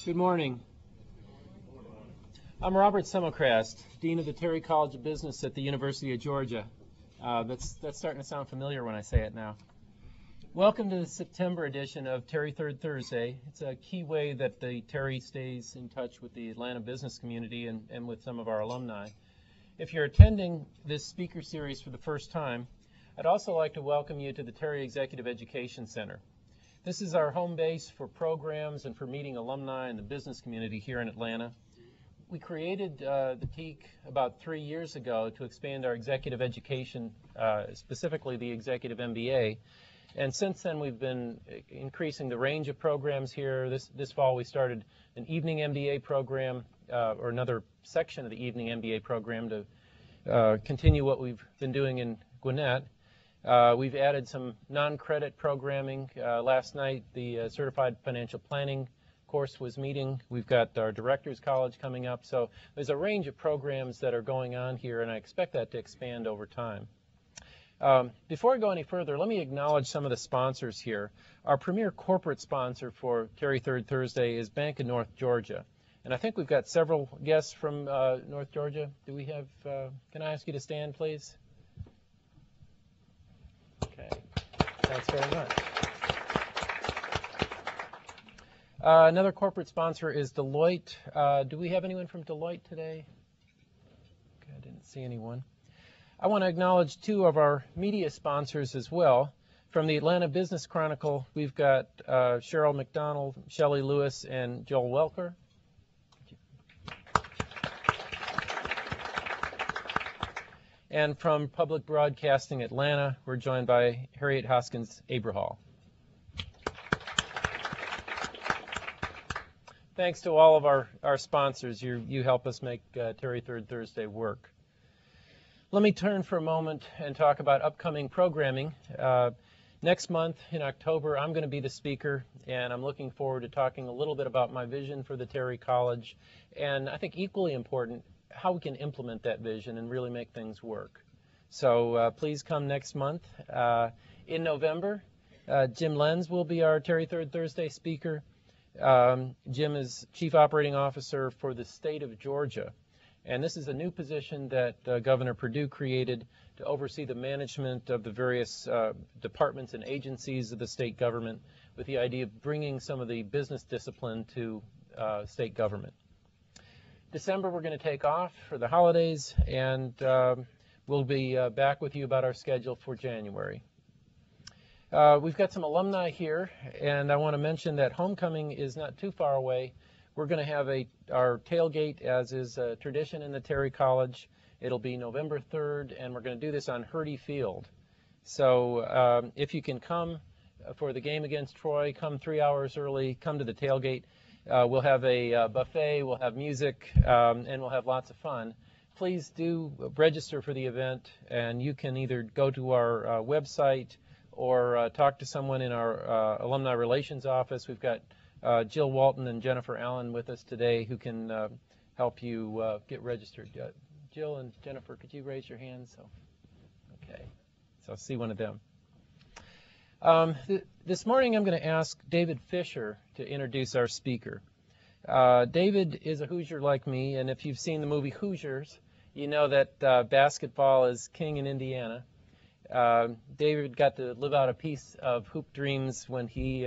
Good morning. I'm Robert Semmelcrast, Dean of the Terry College of Business at the University of Georgia. That's starting to sound familiar when I say it now. Welcome to the September edition of Terry Third Thursday. It's a key way that the Terry stays in touch with the Atlanta business community and with some of our alumni. If you're attending this speaker series for the first time, I'd also like to welcome you to the Terry Executive Education Center. This is our home base for programs and for meeting alumni in the business community here in Atlanta. We created the TEAC about 3 years ago to expand our executive education, specifically the executive MBA. And since then, we've been increasing the range of programs here. This fall, we started an evening MBA program, or another section of the evening MBA program to continue what we've been doing in Gwinnett. We've added some non-credit programming. Last night, the Certified Financial Planning course was meeting. We've got our Directors College coming up. So there's a range of programs that are going on here, and I expect that to expand over time. Before I go any further, let me acknowledge some of the sponsors here. Our premier corporate sponsor for Terry Third Thursday is Bank of North Georgia. And I think we've got several guests from North Georgia. Do we have, can I ask you to stand, please? Okay, thanks very much. Another corporate sponsor is Deloitte. Do we have anyone from Deloitte today? Okay, I didn't see anyone. I want to acknowledge two of our media sponsors as well. From the Atlanta Business Chronicle, we've got Cheryl McDonald, Shelley Lewis, and Joel Welker. And from Public Broadcasting Atlanta, we're joined by Harriet Hoskins Abrahall. Thanks to all of our sponsors. You help us make Terry Third Thursday work. Let me turn for a moment and talk about upcoming programming. Next month in October, I'm going to be the speaker, and I'm looking forward to talking a little bit about my vision for the Terry College, and I think equally important, how we can implement that vision and really make things work. So please come next month. In November, Jim Lenz will be our Terry Third Thursday speaker. Jim is Chief Operating Officer for the state of Georgia. And this is a new position that Governor Perdue created to oversee the management of the various departments and agencies of the state government with the idea of bringing some of the business discipline to state government. December, we're going to take off for the holidays, and we'll be back with you about our schedule for January. We've got some alumni here, and I want to mention that homecoming is not too far away. We're going to have our tailgate, as is a tradition in the Terry College. It'll be November 3rd, and we're going to do this on Hurdy Field. So if you can come for the game against Troy, come 3 hours early, come to the tailgate. We'll have a buffet, we'll have music, and we'll have lots of fun. Please do register for the event, and you can either go to our website or talk to someone in our Alumni Relations office. We've got Jill Walton and Jennifer Allen with us today who can help you get registered. Jill and Jennifer, could you raise your hands? Okay, so I'll see one of them. This morning I'm going to ask David Fisher to introduce our speaker. David is a Hoosier like me, and if you've seen the movie Hoosiers, you know that basketball is king in Indiana. David got to live out a piece of hoop dreams when he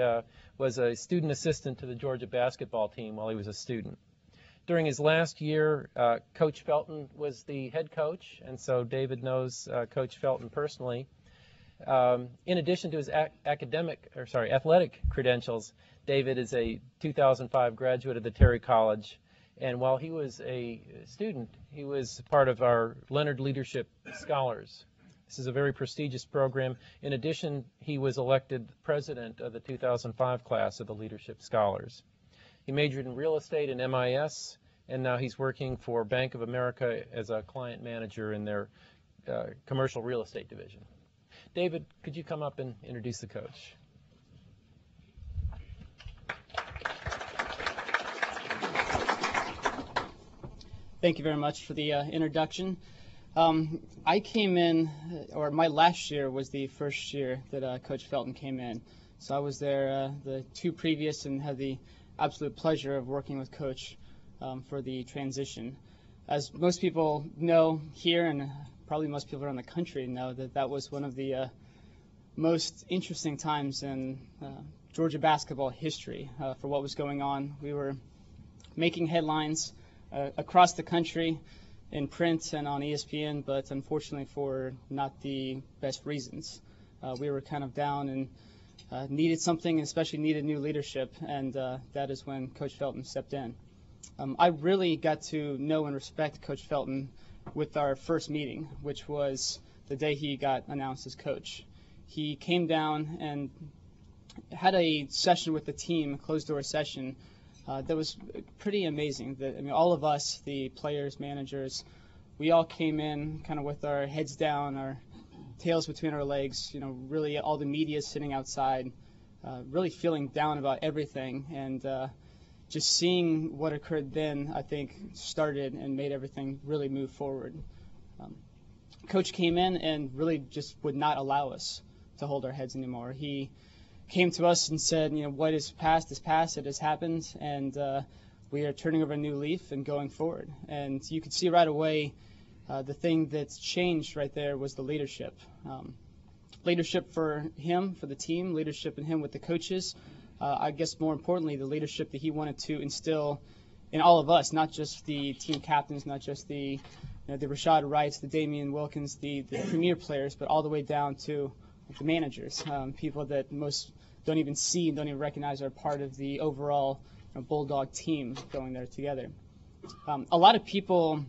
was a student assistant to the Georgia basketball team while he was a student. During his last year, Coach Felton was the head coach, and so David knows Coach Felton personally. In addition to his athletic credentials, David is a 2005 graduate of the Terry College, and while he was a student, he was part of our Leonard Leadership Scholars. This is a very prestigious program. In addition, he was elected president of the 2005 class of the Leadership Scholars. He majored in real estate and MIS, and now he's working for Bank of America as a client manager in their commercial real estate division. David, could you come up and introduce the coach? Thank you very much for the introduction. I came in, or my last year was the first year that Coach Felton came in. So I was there the two previous and had the absolute pleasure of working with Coach for the transition. As most people know here, and probably most people around the country know, that was one of the most interesting times in Georgia basketball history for what was going on. We were making headlines across the country in print and on ESPN, but unfortunately for not the best reasons. We were kind of down and needed something, and especially needed new leadership, and that is when Coach Felton stepped in. I really got to know and respect Coach Felton with our first meeting, which was the day he got announced as coach. He came down and had a session with the team, a closed-door session, that was pretty amazing. All of us, the players, managers, we all came in kind of with our heads down, our tails between our legs, really all the media sitting outside, really feeling down about everything, and just seeing what occurred then, I think, started and made everything really move forward. Coach came in and really just would not allow us to hold our heads anymore. He came to us and said, what is past is past, it has happened, and we are turning over a new leaf and going forward. And you could see right away the thing that's changed right there was the leadership. Leadership for him, for the team, leadership in him with the coaches. I guess more importantly, the leadership that he wanted to instill in all of us, not just the team captains, not just the Rashad Wrights, the Damian Wilkins, the premier players, but all the way down to the managers, people that most don't even see and don't even recognize are part of the overall Bulldog team going there together. A lot of people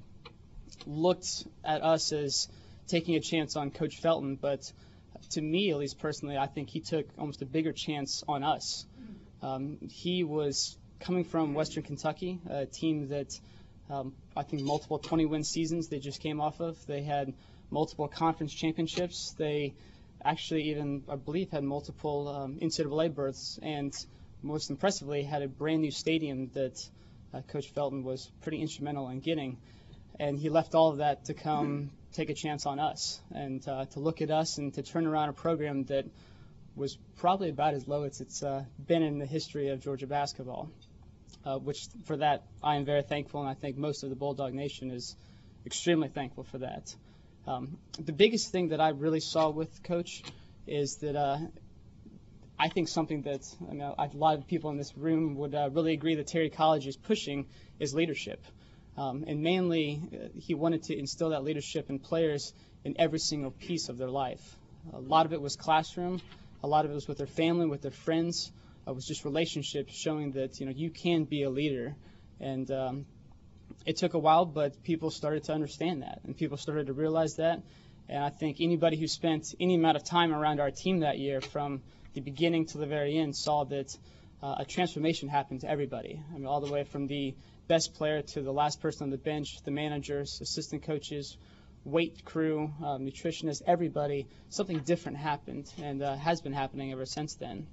looked at us as taking a chance on Coach Felton, but to me, at least personally, I think he took almost a bigger chance on us. He was coming from Western Kentucky, a team that I think multiple 20-win seasons they just came off of. They had multiple conference championships. They actually even, I believe, had multiple NCAA berths, and most impressively had a brand new stadium that Coach Felton was pretty instrumental in getting. And he left all of that to come take a chance on us and to look at us and to turn around a program that was probably about as low as it's been in the history of Georgia basketball, which for that I am very thankful, and I think most of the Bulldog Nation is extremely thankful for that. The biggest thing that I really saw with Coach is that I think something that a lot of people in this room would really agree that Terry College is pushing is leadership. And mainly, he wanted to instill that leadership in players in every single piece of their life. A lot of it was classroom. A lot of it was with their family, with their friends. It was just relationships showing that, you can be a leader. And it took a while, but people started to understand that, and people started to realize that. And I think anybody who spent any amount of time around our team that year, from the beginning to the very end, saw that a transformation happened to everybody. All the way from the best player to the last person on the bench, the managers, assistant coaches, weight crew, nutritionists, everybody, something different happened and has been happening ever since then.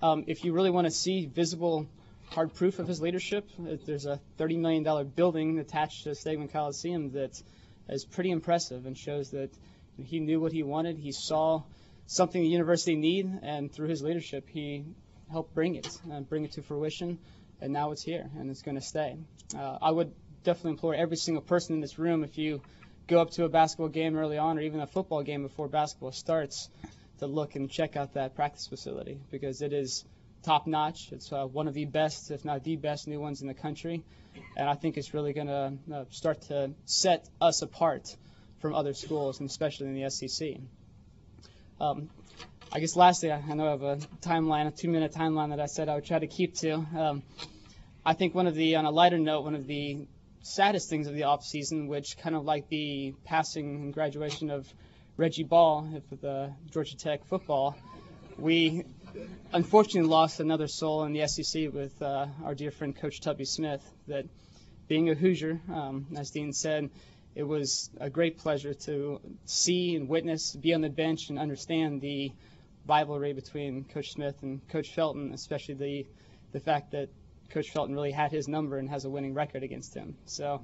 If you really want to see visible hard proof of his leadership, there's a $30 million building attached to Stegman Coliseum that is pretty impressive and shows that he knew what he wanted. He saw something the university needed, and through his leadership, he helped bring it to fruition. And now it's here, and it's going to stay. I would definitely implore every single person in this room, if you go up to a basketball game early on or even a football game before basketball starts, to look and check out that practice facility, because it is top-notch. It's one of the best, if not the best, new ones in the country. And I think it's really going to start to set us apart from other schools, and especially in the SEC. I guess lastly, I know I have a timeline, a 2-minute timeline that I said I would try to keep to. I think on a lighter note, one of the saddest things of the offseason, which kind of like the passing and graduation of Reggie Ball with Georgia Tech football, we unfortunately lost another soul in the SEC with our dear friend Coach Tubby Smith. That being a Hoosier, as Dean said, it was a great pleasure to see and witness, be on the bench and understand the rivalry between Coach Smith and Coach Felton, especially the fact that Coach Felton really had his number and has a winning record against him. So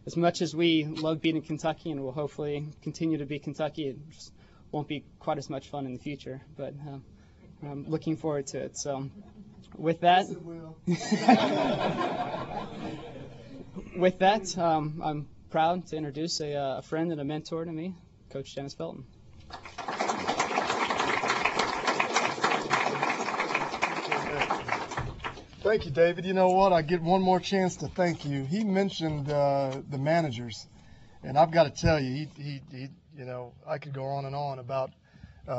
as much as we love beating Kentucky and will hopefully continue to beat Kentucky, it just won't be quite as much fun in the future. But I'm looking forward to it. So With that, Yes, it will. with that, I'm proud to introduce a friend and a mentor to me, Coach Dennis Felton. Thank you, David. You know what? I get one more chance to thank you. He mentioned the managers, and I've got to tell you, he you know, I could go on and on about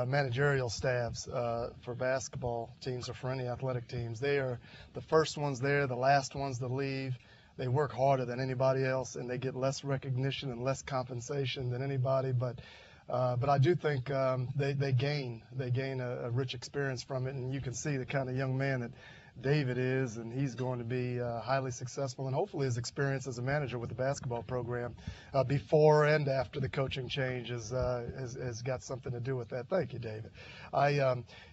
managerial staffs for basketball teams or for any athletic teams. They are the first ones there, the last ones to leave. They work harder than anybody else, and they get less recognition and less compensation than anybody. But I do think they gain a rich experience from it, and you can see the kind of young man that David is, and he's going to be highly successful, and hopefully his experience as a manager with the basketball program before and after the coaching change has got something to do with that. Thank you, David.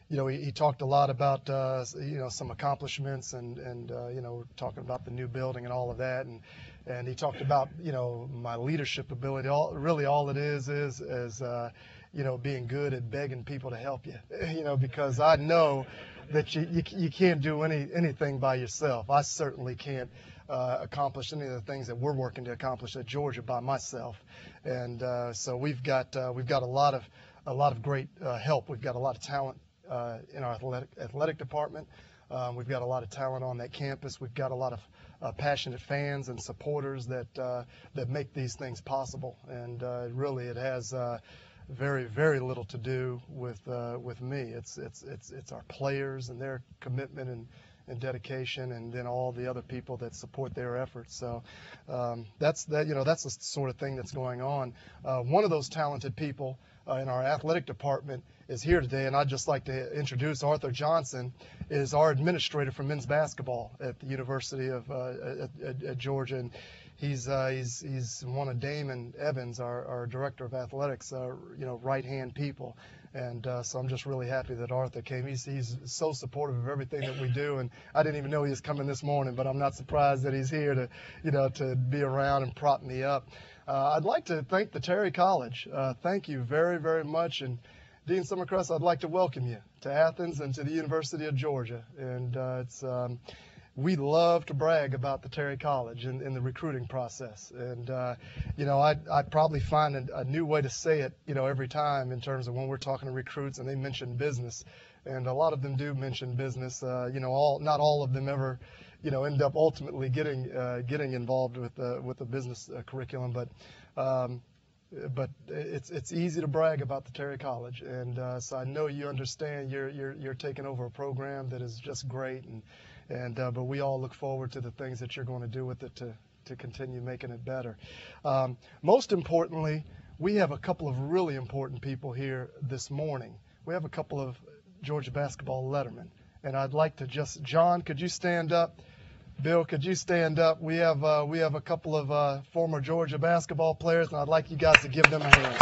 You know, he talked a lot about you know, some accomplishments, and you know, we're talking about the new building and all of that, and he talked about, you know, my leadership ability. Really all it is you know, being good at begging people to help you. You know, because I know that you can't do anything by yourself. I certainly can't accomplish any of the things that we're working to accomplish at Georgia by myself. And so we've got a lot of great help. We've got a lot of talent in our athletic department. We've got a lot of talent on that campus. We've got a lot of passionate fans and supporters that make these things possible. And really, it has very, very little to do with me. It's our players and their commitment and dedication, and then all the other people that support their efforts. So that's the sort of thing that's going on. One of those talented people in our athletic department is here today, and I'd just like to introduce Arthur Johnson, is our administrator for men's basketball at the University of at Georgia, and he's one of Damon Evans, our director of athletics, you know, right-hand people. And so I'm just really happy that Arthur came. He's so supportive of everything that we do, and I didn't even know he was coming this morning, but I'm not surprised that he's here to, you know, to be around and prop me up. I'd like to thank the Terry College. Thank you very, very much. And Dean Summercrest, I'd like to welcome you to Athens and to the University of Georgia. And we love to brag about the Terry College in the recruiting process. And, you know, I'd probably find a new way to say it, you know, every time in terms of when we're talking to recruits and they mention business. And a lot of them do mention business. You know, not all of them ever, you know, end up ultimately getting involved with the business curriculum. But it's easy to brag about the Terry College. And so I know you understand you're taking over a program that is just great. But we all look forward to the things that you're going to do with it to continue making it better. Most importantly, we have a couple of really important people here this morning. We have a couple of Georgia basketball lettermen. And I'd like to John, could you stand up? Bill, could you stand up? We have a couple of former Georgia basketball players, and I'd like you guys to give them a hand.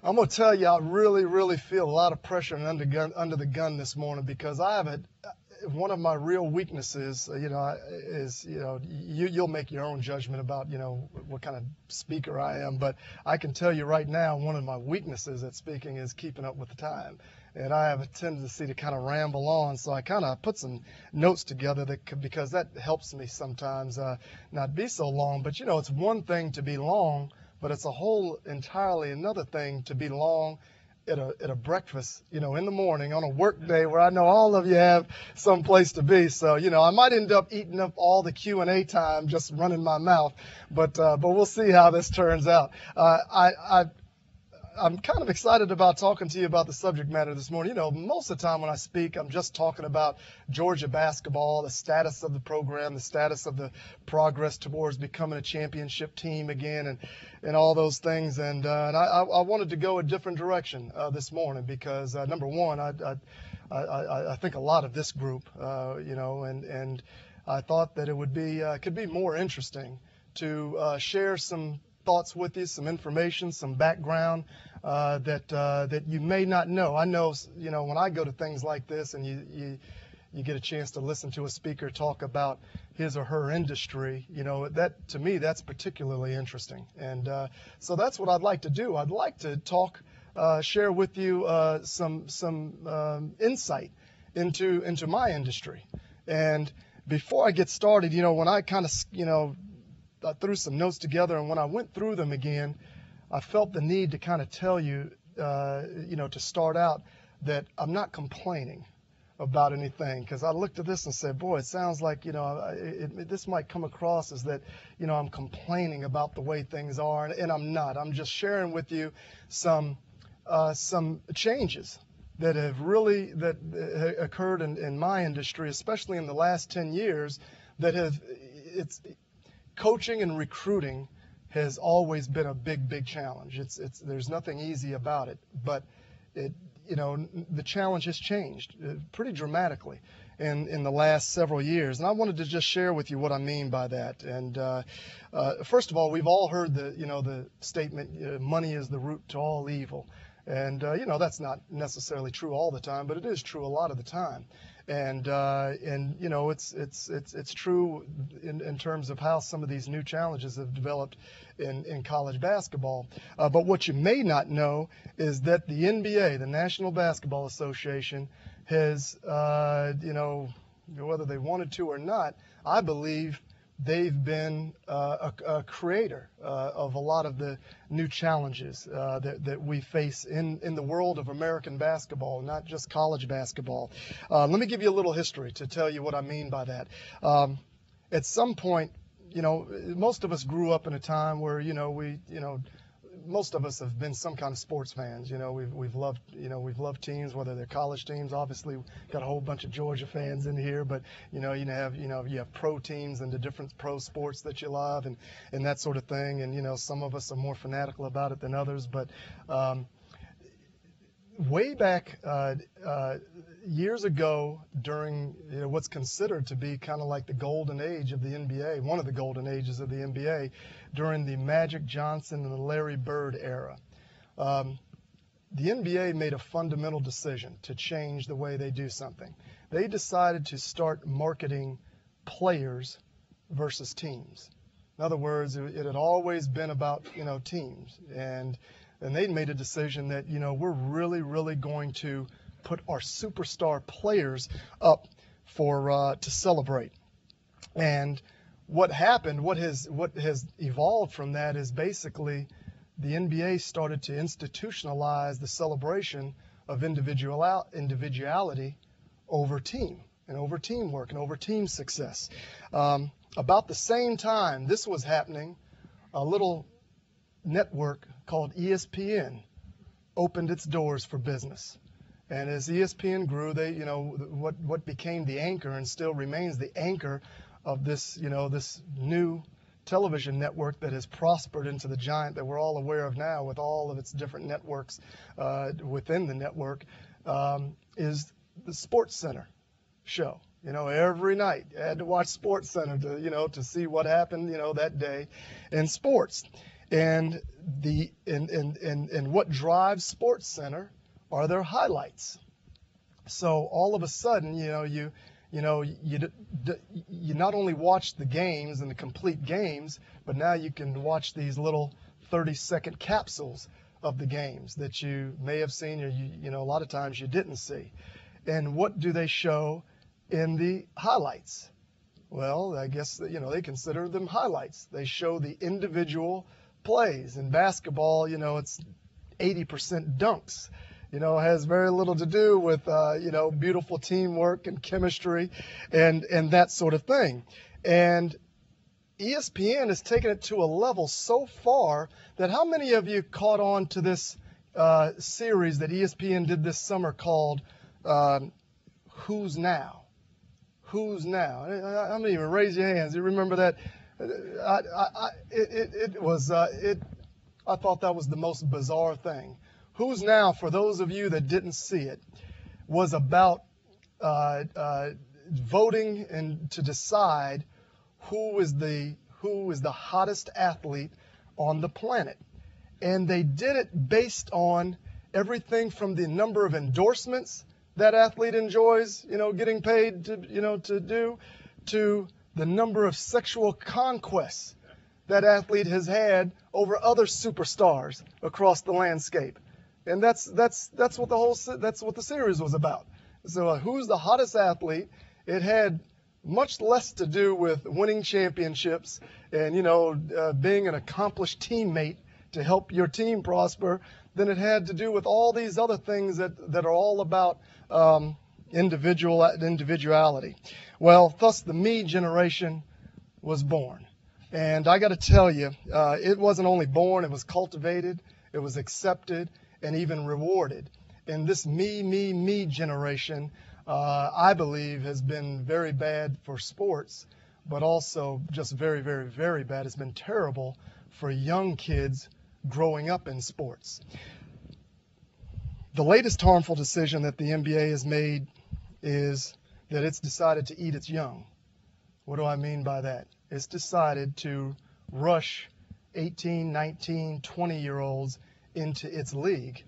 I'm going to tell you, I really, really feel a lot of pressure and under the gun this morning, because I have one of my real weaknesses, you know, is, you know, you'll make your own judgment about, you know, what kind of speaker I am. But I can tell you right now, one of my weaknesses at speaking is keeping up with the time. And I have a tendency to kind of ramble on, so I kind of put some notes together because that helps me sometimes not be so long. But, you know, it's one thing to be long, but it's a whole entirely another thing to be long at a breakfast, you know, in the morning on a work day where I know all of you have some place to be. So, you know, I might end up eating up all the Q&A time just running my mouth, but we'll see how this turns out. I'm kind of excited about talking to you about the subject matter this morning. You know, most of the time when I speak, I'm just talking about Georgia basketball, the status of the program, the status of the progress towards becoming a championship team again, and all those things. And I wanted to go a different direction this morning because, number one, I think a lot of this group, you know, and I thought that it would be could be more interesting to share some thoughts with you, some information, some background that you may not know. I know, you know, when I go to things like this and you get a chance to listen to a speaker talk about his or her industry, you know, that to me, that's particularly interesting. And so that's what I'd like to do. I'd like to talk share with you some insight into my industry. And before I get started, when I kind of, I threw some notes together, and when I went through them again, I felt the need to kind of tell you, to start out, that I'm not complaining about anything, because I looked at this and said, boy, it sounds like, this might come across as that, I'm complaining about the way things are, and I'm not. I'm just sharing with you some changes that have really occurred in my industry, especially in the last 10 years, coaching and recruiting has always been a big challenge. There's nothing easy about it, but the challenge has changed pretty dramatically in the last several years. And I wanted to just share with you what I mean by that. And first of all, we've all heard the statement, money is the root to all evil. And, that's not necessarily true all the time, but it is true a lot of the time. And it's true in terms of how some of these new challenges have developed in college basketball. But what you may not know is that the NBA, the National Basketball Association, has, whether they wanted to or not, I believe they've been a creator of a lot of the new challenges that we face in the world of American basketball, not just college basketball. Let me give you a little history to tell you what I mean by that. At some point, most of us grew up in a time where, most of us have been some kind of sports fans. We've loved teams, whether they're college teams. Obviously, we've got a whole bunch of Georgia fans in here, but you have pro teams and the different pro sports that you love and that sort of thing. And some of us are more fanatical about it than others. But way back years ago, during what's considered to be kind of like the golden age of the NBA, one of the golden ages of the NBA, during the Magic Johnson and the Larry Bird era, the NBA made a fundamental decision to change the way they do something. They decided to start marketing players versus teams. In other words, it had always been about teams, and they made a decision that we're really going to put our superstar players up to celebrate. And what happened, what has evolved from that is basically the NBA started to institutionalize the celebration of individuality over team and over teamwork and over team success. About the same time this was happening, a little network called ESPN opened its doors for business. And as ESPN grew, they, what became the anchor and still remains the anchor of this, this new television network that has prospered into the giant that we're all aware of now with all of its different networks within the network, is the Sports Center show. Every night you had to watch Sports Center to see what happened, that day in sports. And what drives Sports Center are their highlights. So all of a sudden, you not only watch the games and the complete games, but now you can watch these little 30-second capsules of the games that you may have seen, or a lot of times you didn't see. And what do they show in the highlights? Well, I guess they consider them highlights. They show the individual plays. In basketball, it's 80% dunks. Has very little to do with, beautiful teamwork and chemistry and that sort of thing. And ESPN has taken it to a level so far that how many of you caught on to this series that ESPN did this summer called Who's Now? Who's Now? How many of you raise your hands? You remember that? I thought that was the most bizarre thing. Who's Now, for those of you that didn't see it, was about voting and to decide who is the hottest athlete on the planet. And they did it based on everything from the number of endorsements that athlete enjoys, getting paid to do, to the number of sexual conquests that athlete has had over other superstars across the landscape. And that's what the series was about. So who's the hottest athlete? It had much less to do with winning championships and being an accomplished teammate to help your team prosper than it had to do with all these other things that are all about individuality. Well, thus the me generation was born. And I got to tell you, it wasn't only born, it was cultivated, it was accepted, and even rewarded. And this me generation, I believe, has been very bad for sports, but also just very, very, very bad. It's been terrible for young kids growing up in sports. The latest harmful decision that the NBA has made is that it's decided to eat its young. What do I mean by that? It's decided to rush 18, 19, 20-year-olds into its league.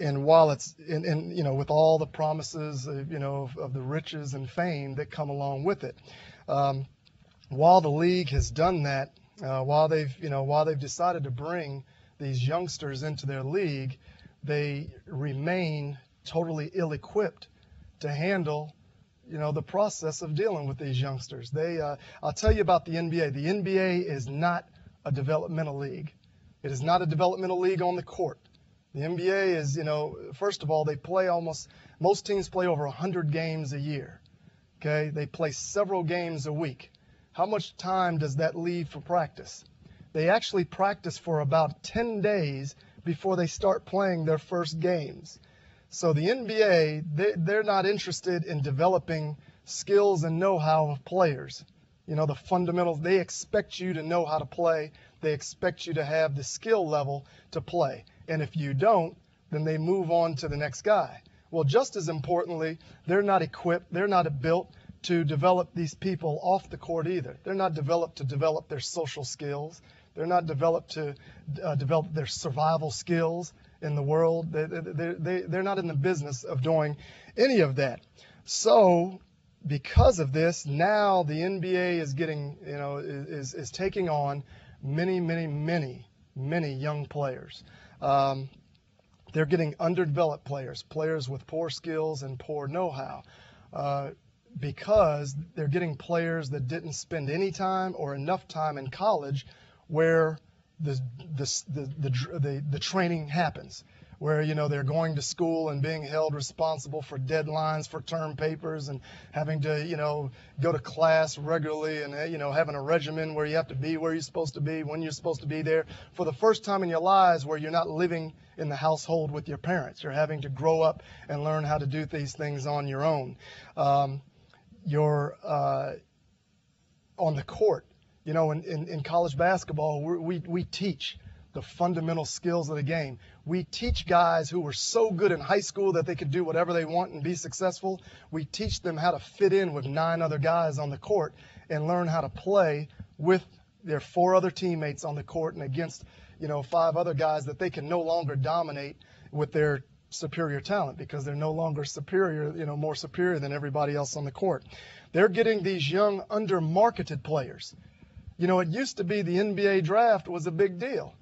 And while it's, with all the promises, of the riches and fame that come along with it, while the league has done that, while they've decided to bring these youngsters into their league, they remain totally ill-equipped to handle the process of dealing with these youngsters. I'll tell you about the NBA. The NBA is not a developmental league. It is not a developmental league on the court. The NBA is, first of all, most teams play over 100 games a year. Okay? They play several games a week. How much time does that leave for practice? They actually practice for about 10 days before they start playing their first games. So the NBA, they're not interested in developing skills and know-how of players. The fundamentals, they expect you to know how to play. They expect you to have the skill level to play. And if you don't, then they move on to the next guy. Well, just as importantly, they're not equipped, they're not built to develop these people off the court either. They're not developed to develop their social skills. They're not developed to develop their survival skills in the world. They're not in the business of doing any of that. So because of this, now the NBA is getting, is taking on many young players. They're getting underdeveloped players with poor skills and poor know-how, because they're getting players that didn't spend any time or enough time in college where the training happens, where they're going to school and being held responsible for deadlines for term papers and having to go to class regularly and having a regimen where you have to be where you're supposed to be when you're supposed to be there for the first time in your lives, where you're not living in the household with your parents. You're having to grow up and learn how to do these things on your own. You're on the court. In college basketball, we teach the fundamental skills of the game. We teach guys who were so good in high school that they could do whatever they want and be successful. We teach them how to fit in with 9 other guys on the court and learn how to play with their 4 other teammates on the court and against 5 other guys that they can no longer dominate with their superior talent, because they're no longer superior, more superior than everybody else on the court. They're getting these young under-marketed players. It used to be the NBA draft was a big deal,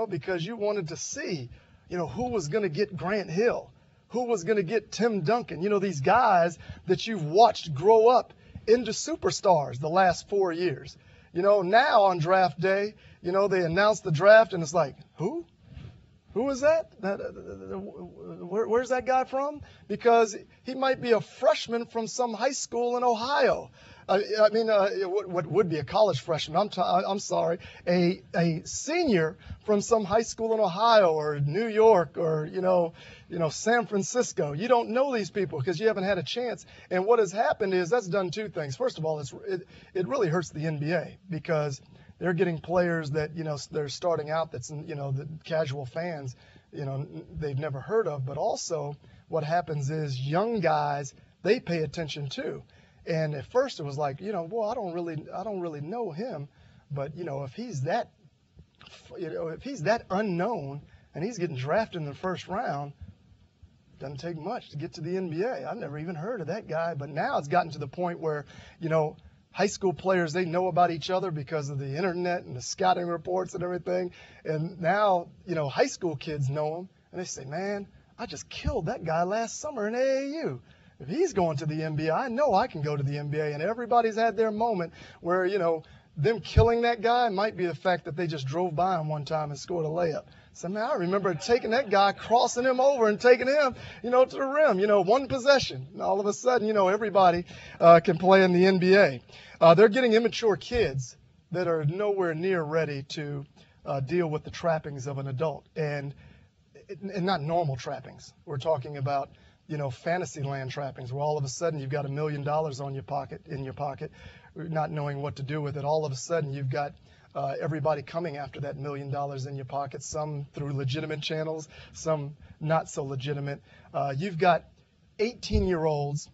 because you wanted to see, who was going to get Grant Hill, who was going to get Tim Duncan, these guys that you've watched grow up into superstars the last 4 years. Now on draft day, they announce the draft and it's like, who? Who is that? Where's that guy from? Because he might be a freshman from some high school in Ohio. What would be a college freshman? I'm sorry, a senior from some high school in Ohio or New York or San Francisco. You don't know these people because you haven't had a chance. And what has happened is that's done 2 things. First of all, it really hurts the NBA, because they're getting players that they're starting out that's the casual fans they've never heard of. But also what happens is young guys, they pay attention too. And at first it was like, well, I don't really know him, but if he's that unknown and he's getting drafted in the first round, doesn't take much to get to the NBA. I've never even heard of that guy. But now it's gotten to the point where, high school players, they know about each other because of the internet and the scouting reports and everything. And now, high school kids know them, and they say, man, I just killed that guy last summer in AAU. If he's going to the NBA, I know I can go to the NBA. And everybody's had their moment where, them killing that guy might be the fact that they just drove by him one time and scored a layup. So, man, I remember taking that guy, crossing him over and taking him, to the rim, one possession. And all of a sudden, everybody can play in the NBA. They're getting immature kids that are nowhere near ready to deal with the trappings of an adult. And not normal trappings. We're talking about, fantasy land trappings, where all of a sudden you've got $1 million in your pocket, not knowing what to do with it. All of a sudden you've got everybody coming after that $1 million in your pocket, some through legitimate channels, some not so legitimate. You've got 18-year-olds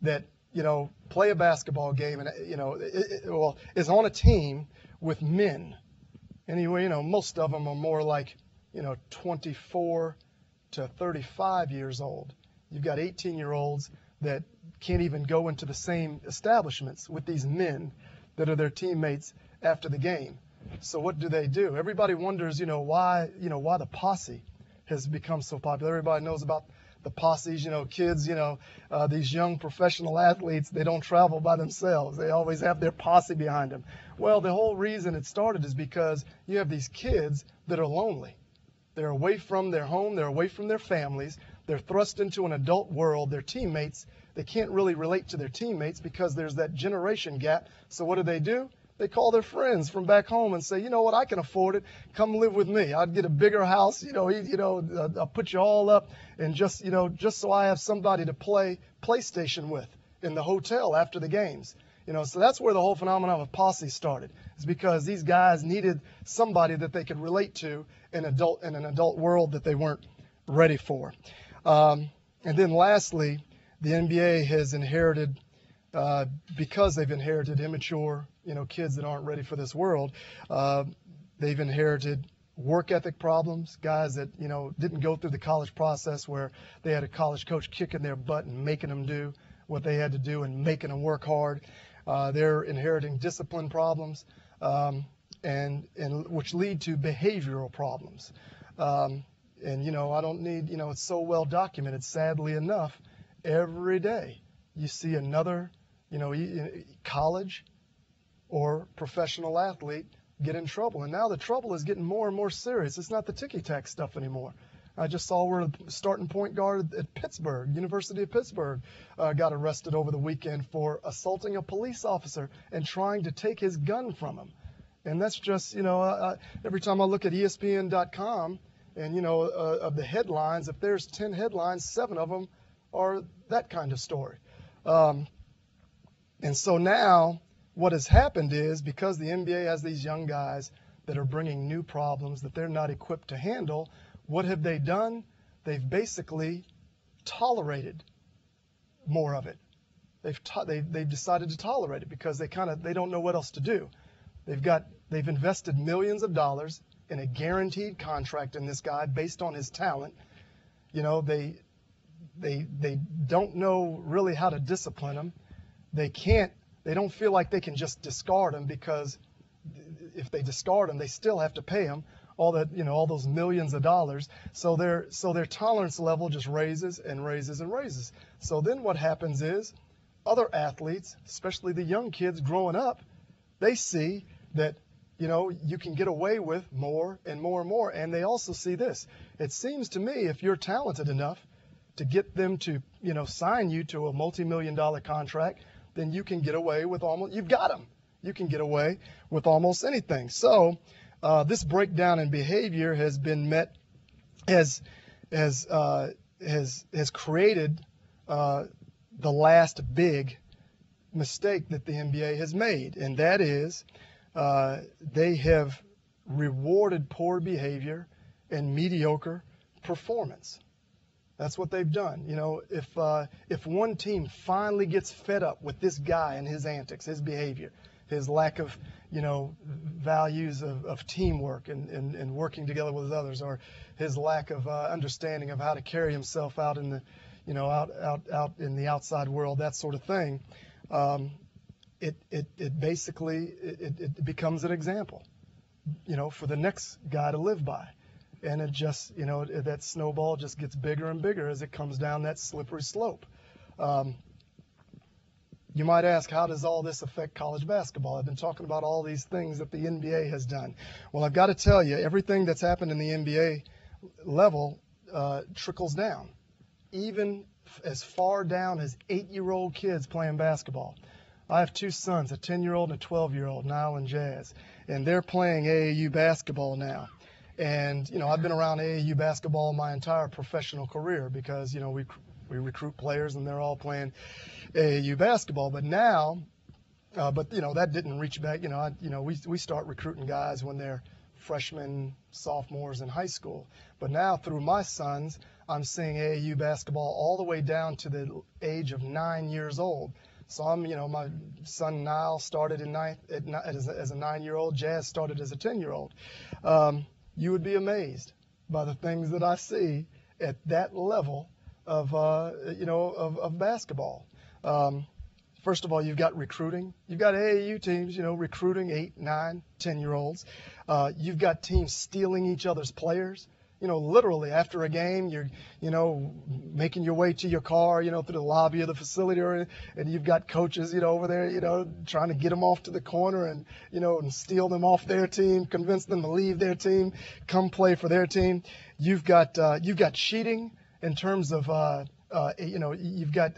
that, play a basketball game and, is on a team with men. Anyway, most of them are more like, 24 to 35 years old. You've got 18-year-olds that can't even go into the same establishments with these men that are their teammates after the game. So what do? Everybody wonders, why the posse has become so popular. Everybody knows about the posses, kids, these young professional athletes, they don't travel by themselves. They always have their posse behind them. Well, the whole reason it started is because you have these kids that are lonely. They're away from their home. They're away from their families. They're thrust into an adult world. Their teammates, they can't really relate to their teammates because there's that generation gap. So what do? They call their friends from back home and say, you know what, I can afford it. Come live with me. I'd get a bigger house. I'll put you all up and just so I have somebody to play PlayStation with in the hotel after the games. So that's where the whole phenomenon of posse started. It's because these guys needed somebody that they could relate to in an adult world that they weren't ready for. And then lastly, the NBA has inherited, because they've inherited immature, kids that aren't ready for this world, they've inherited work ethic problems, guys that, didn't go through the college process where they had a college coach kicking their butt and making them do what they had to do and making them work hard. They're inheriting discipline problems, and which lead to behavioral problems. And, I don't need, it's so well documented, sadly enough, every day you see another, college or professional athlete get in trouble. And now the trouble is getting more and more serious. It's not the ticky-tack stuff anymore. I just saw where the starting point guard at Pittsburgh, University of Pittsburgh, got arrested over the weekend for assaulting a police officer and trying to take his gun from him. And that's just, every time I look at ESPN.com and, of the headlines, if there's 10 headlines, 7 of them are that kind of story. And so now what has happened is, because the NBA has these young guys that are bringing new problems that they're not equipped to handle, what have they done? They've basically tolerated more of it. They've decided to tolerate it because they don't know what else to do. They've invested millions of dollars in a guaranteed contract in this guy based on his talent. They don't know really how to discipline him. They don't feel like they can just discard him, because if they discard him, they still have to pay him all those millions of dollars. So their tolerance level just raises and raises and raises. So then what happens is, other athletes, especially the young kids growing up, they see that, you can get away with more and more and more. And they also see this. It seems to me, if you're talented enough to get them to, sign you to a multi-million-dollar contract, then you can get away with you've got them. You can get away with almost anything. So this breakdown in behavior has been met, has created the last big mistake that the NBA has made, and that is they have rewarded poor behavior and mediocre performance. That's what they've done. If one team finally gets fed up with this guy and his antics, his behavior, his lack of, values of teamwork and working together with others, or his lack of understanding of how to carry himself out in the, out in the outside world, that sort of thing, it basically becomes an example, for the next guy to live by. And it just, that snowball just gets bigger and bigger as it comes down that slippery slope. You might ask, how does all this affect college basketball? I've been talking about all these things that the NBA has done. Well, I've got to tell you, everything that's happened in the NBA level trickles down, even as far down as 8-year-old kids playing basketball. I have 2 sons, a 10-year-old and a 12-year-old, Nile and Jazz, and they're playing AAU basketball now. And, I've been around AAU basketball my entire professional career because, we recruit players and they're all playing AAU basketball. But now, that didn't reach back. We start recruiting guys when they're freshmen, sophomores in high school. But now through my sons, I'm seeing AAU basketball all the way down to the age of 9 years old. So my son Nile started as a 9-year-old. Jazz started as a 10-year-old. You would be amazed by the things that I see at that level of basketball. First of all, you've got recruiting. You've got AAU teams, recruiting 8, 9, 10-year-olds. You've got teams stealing each other's players. Literally after a game, you're, making your way to your car, through the lobby of the facility, and you've got coaches, over there, trying to get them off to the corner and, and steal them off their team, convince them to leave their team, come play for their team. You've got cheating in terms of, you've got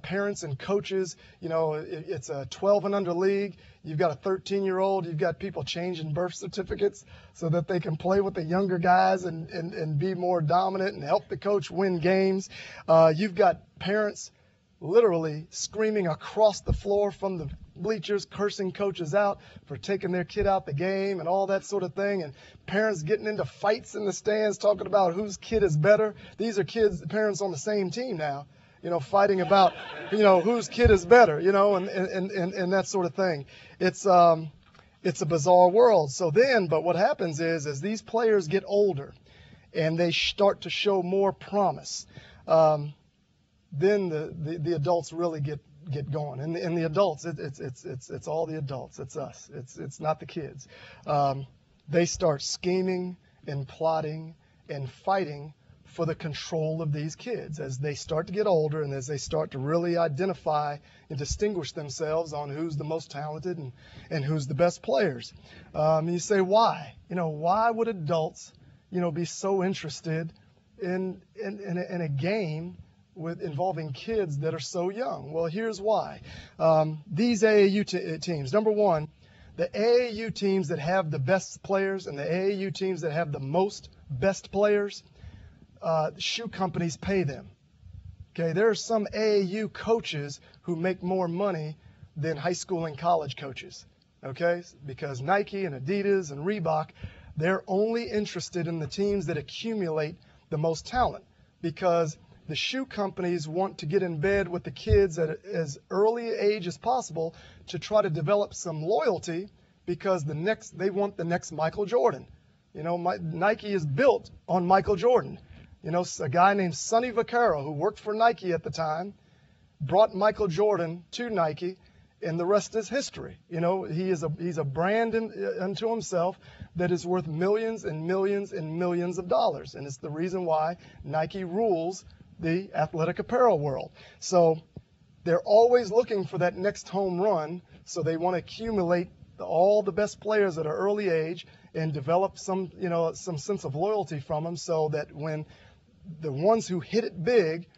parents and coaches. It's a 12 and under league. You've got a 13-year-old. You've got people changing birth certificates so that they can play with the younger guys and be more dominant and help the coach win games. You've got parents literally screaming across the floor from the bleachers, cursing coaches out for taking their kid out the game and all that sort of thing, and parents getting into fights in the stands talking about whose kid is better. These are parents on the same team now, fighting about, whose kid is better, and that sort of thing. It's a bizarre world. But what happens is, as these players get older and they start to show more promise, then the adults really get going. And the adults, it's all the adults. It's us. It's not the kids. They start scheming and plotting and fighting for the control of these kids as they start to get older and as they start to really identify and distinguish themselves on who's the most talented and who's the best players. You say, why? Why would adults, be so interested in a game involving kids that are so young? Well, here's why. These AAU teams, number one, the AAU teams that have the best players and the AAU teams that have the most best players, shoe companies pay them. Okay, there are some AAU coaches who make more money than high school and college coaches. Okay, because Nike and Adidas and Reebok, they're only interested in the teams that accumulate the most talent, because the shoe companies want to get in bed with the kids at as early age as possible to try to develop some loyalty, because they want the next Michael Jordan. Nike is built on Michael Jordan. A guy named Sonny Vaccaro, who worked for Nike at the time, brought Michael Jordan to Nike, and the rest is history. He's a brand unto himself that is worth millions and millions and millions of dollars, and it's the reason why Nike rules the athletic apparel world. So they're always looking for that next home run, so they want to accumulate all the best players at an early age and develop some sense of loyalty from them, so that when the ones who hit it big,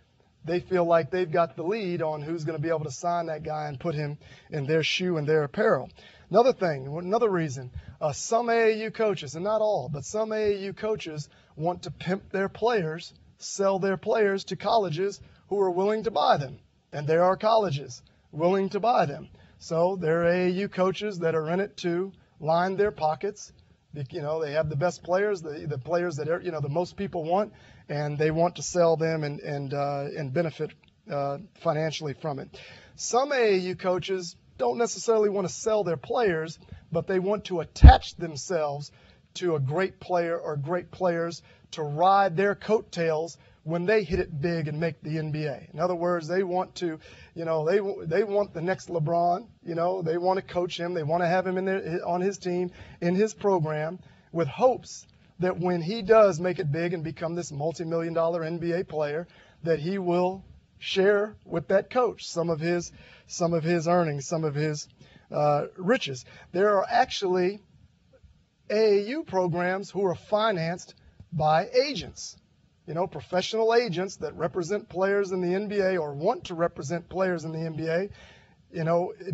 they feel like they've got the lead on who's going to be able to sign that guy and put him in their shoe and their apparel. Another reason, some AAU coaches, and not all, but some AAU coaches want to pimp their players, sell their players to colleges who are willing to buy them. And there are colleges willing to buy them. So there are AAU coaches that are in it to line their pockets. They have the best players, the players that the most people want, and they want to sell them and benefit financially from it. Some AAU coaches don't necessarily want to sell their players, but they want to attach themselves to a great player or great players to ride their coattails when they hit it big and make the NBA. In other words, they want to, they want the next LeBron. They want to coach him. They want to have him on his team, in his program, with hopes that when he does make it big and become this multi-million-dollar NBA player, that he will share with that coach some of his earnings, some of his riches. There are actually AAU programs who are financed by agents, professional agents that represent players in the NBA or want to represent players in the NBA.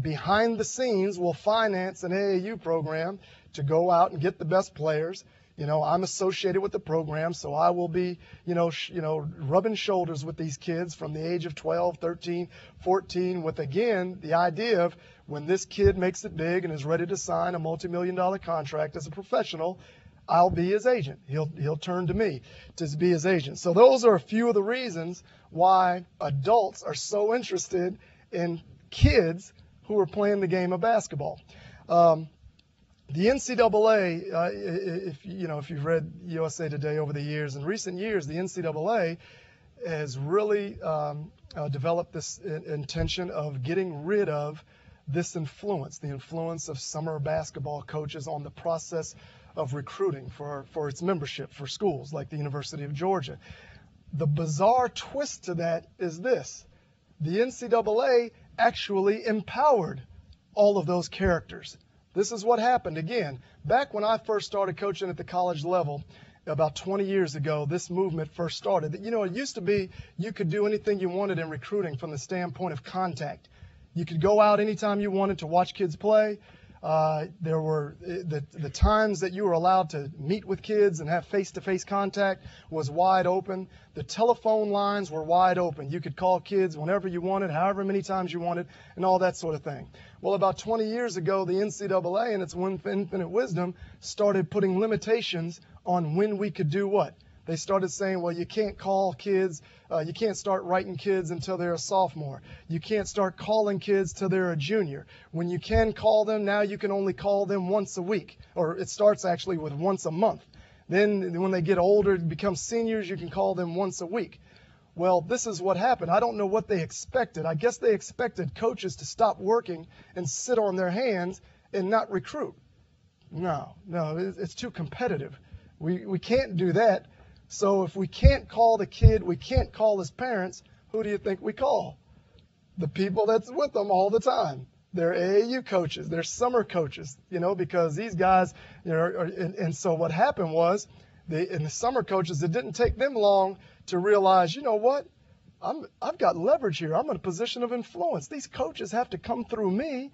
Behind the scenes will finance an AAU program to go out and get the best players. I'm associated with the program, so I will be, rubbing shoulders with these kids from the age of 12, 13, 14 with, again, the idea of when this kid makes it big and is ready to sign a multi-million-dollar contract as a professional, I'll be his agent. He'll turn to me to be his agent. So those are a few of the reasons why adults are so interested in kids who are playing the game of basketball. The NCAA, if you've read USA Today over the years, in recent years, the NCAA has really developed this intention of getting rid of this influence, the influence of summer basketball coaches on the process of recruiting for its membership for schools like the University of Georgia. The bizarre twist to that is this. The NCAA actually empowered all of those characters. This is what happened. Again, back when I first started coaching at the college level, about 20 years ago, this movement first started. It used to be you could do anything you wanted in recruiting from the standpoint of contact. You could go out anytime you wanted to watch kids play. There were the times that you were allowed to meet with kids and have face-to-face contact was wide open. The telephone lines were wide open. You could call kids whenever you wanted, however many times you wanted, and all that sort of thing. Well, about 20 years ago, the NCAA, in its infinite wisdom, started putting limitations on when we could do what? They started saying, well, you can't call kids, you can't start writing kids until they're a sophomore. You can't start calling kids till they're a junior. When you can call them, now you can only call them once a week, or it starts actually with once a month. Then when they get older and become seniors, you can call them once a week. Well, this is what happened. I don't know what they expected. I guess they expected coaches to stop working and sit on their hands and not recruit. No, it's too competitive. We can't do that. So if we can't call the kid, we can't call his parents, who do you think we call? The people that's with them all the time. They're AAU coaches. They're summer coaches, because these guys, and so what happened was, the summer coaches, it didn't take them long to realize, what? I've got leverage here. I'm in a position of influence. These coaches have to come through me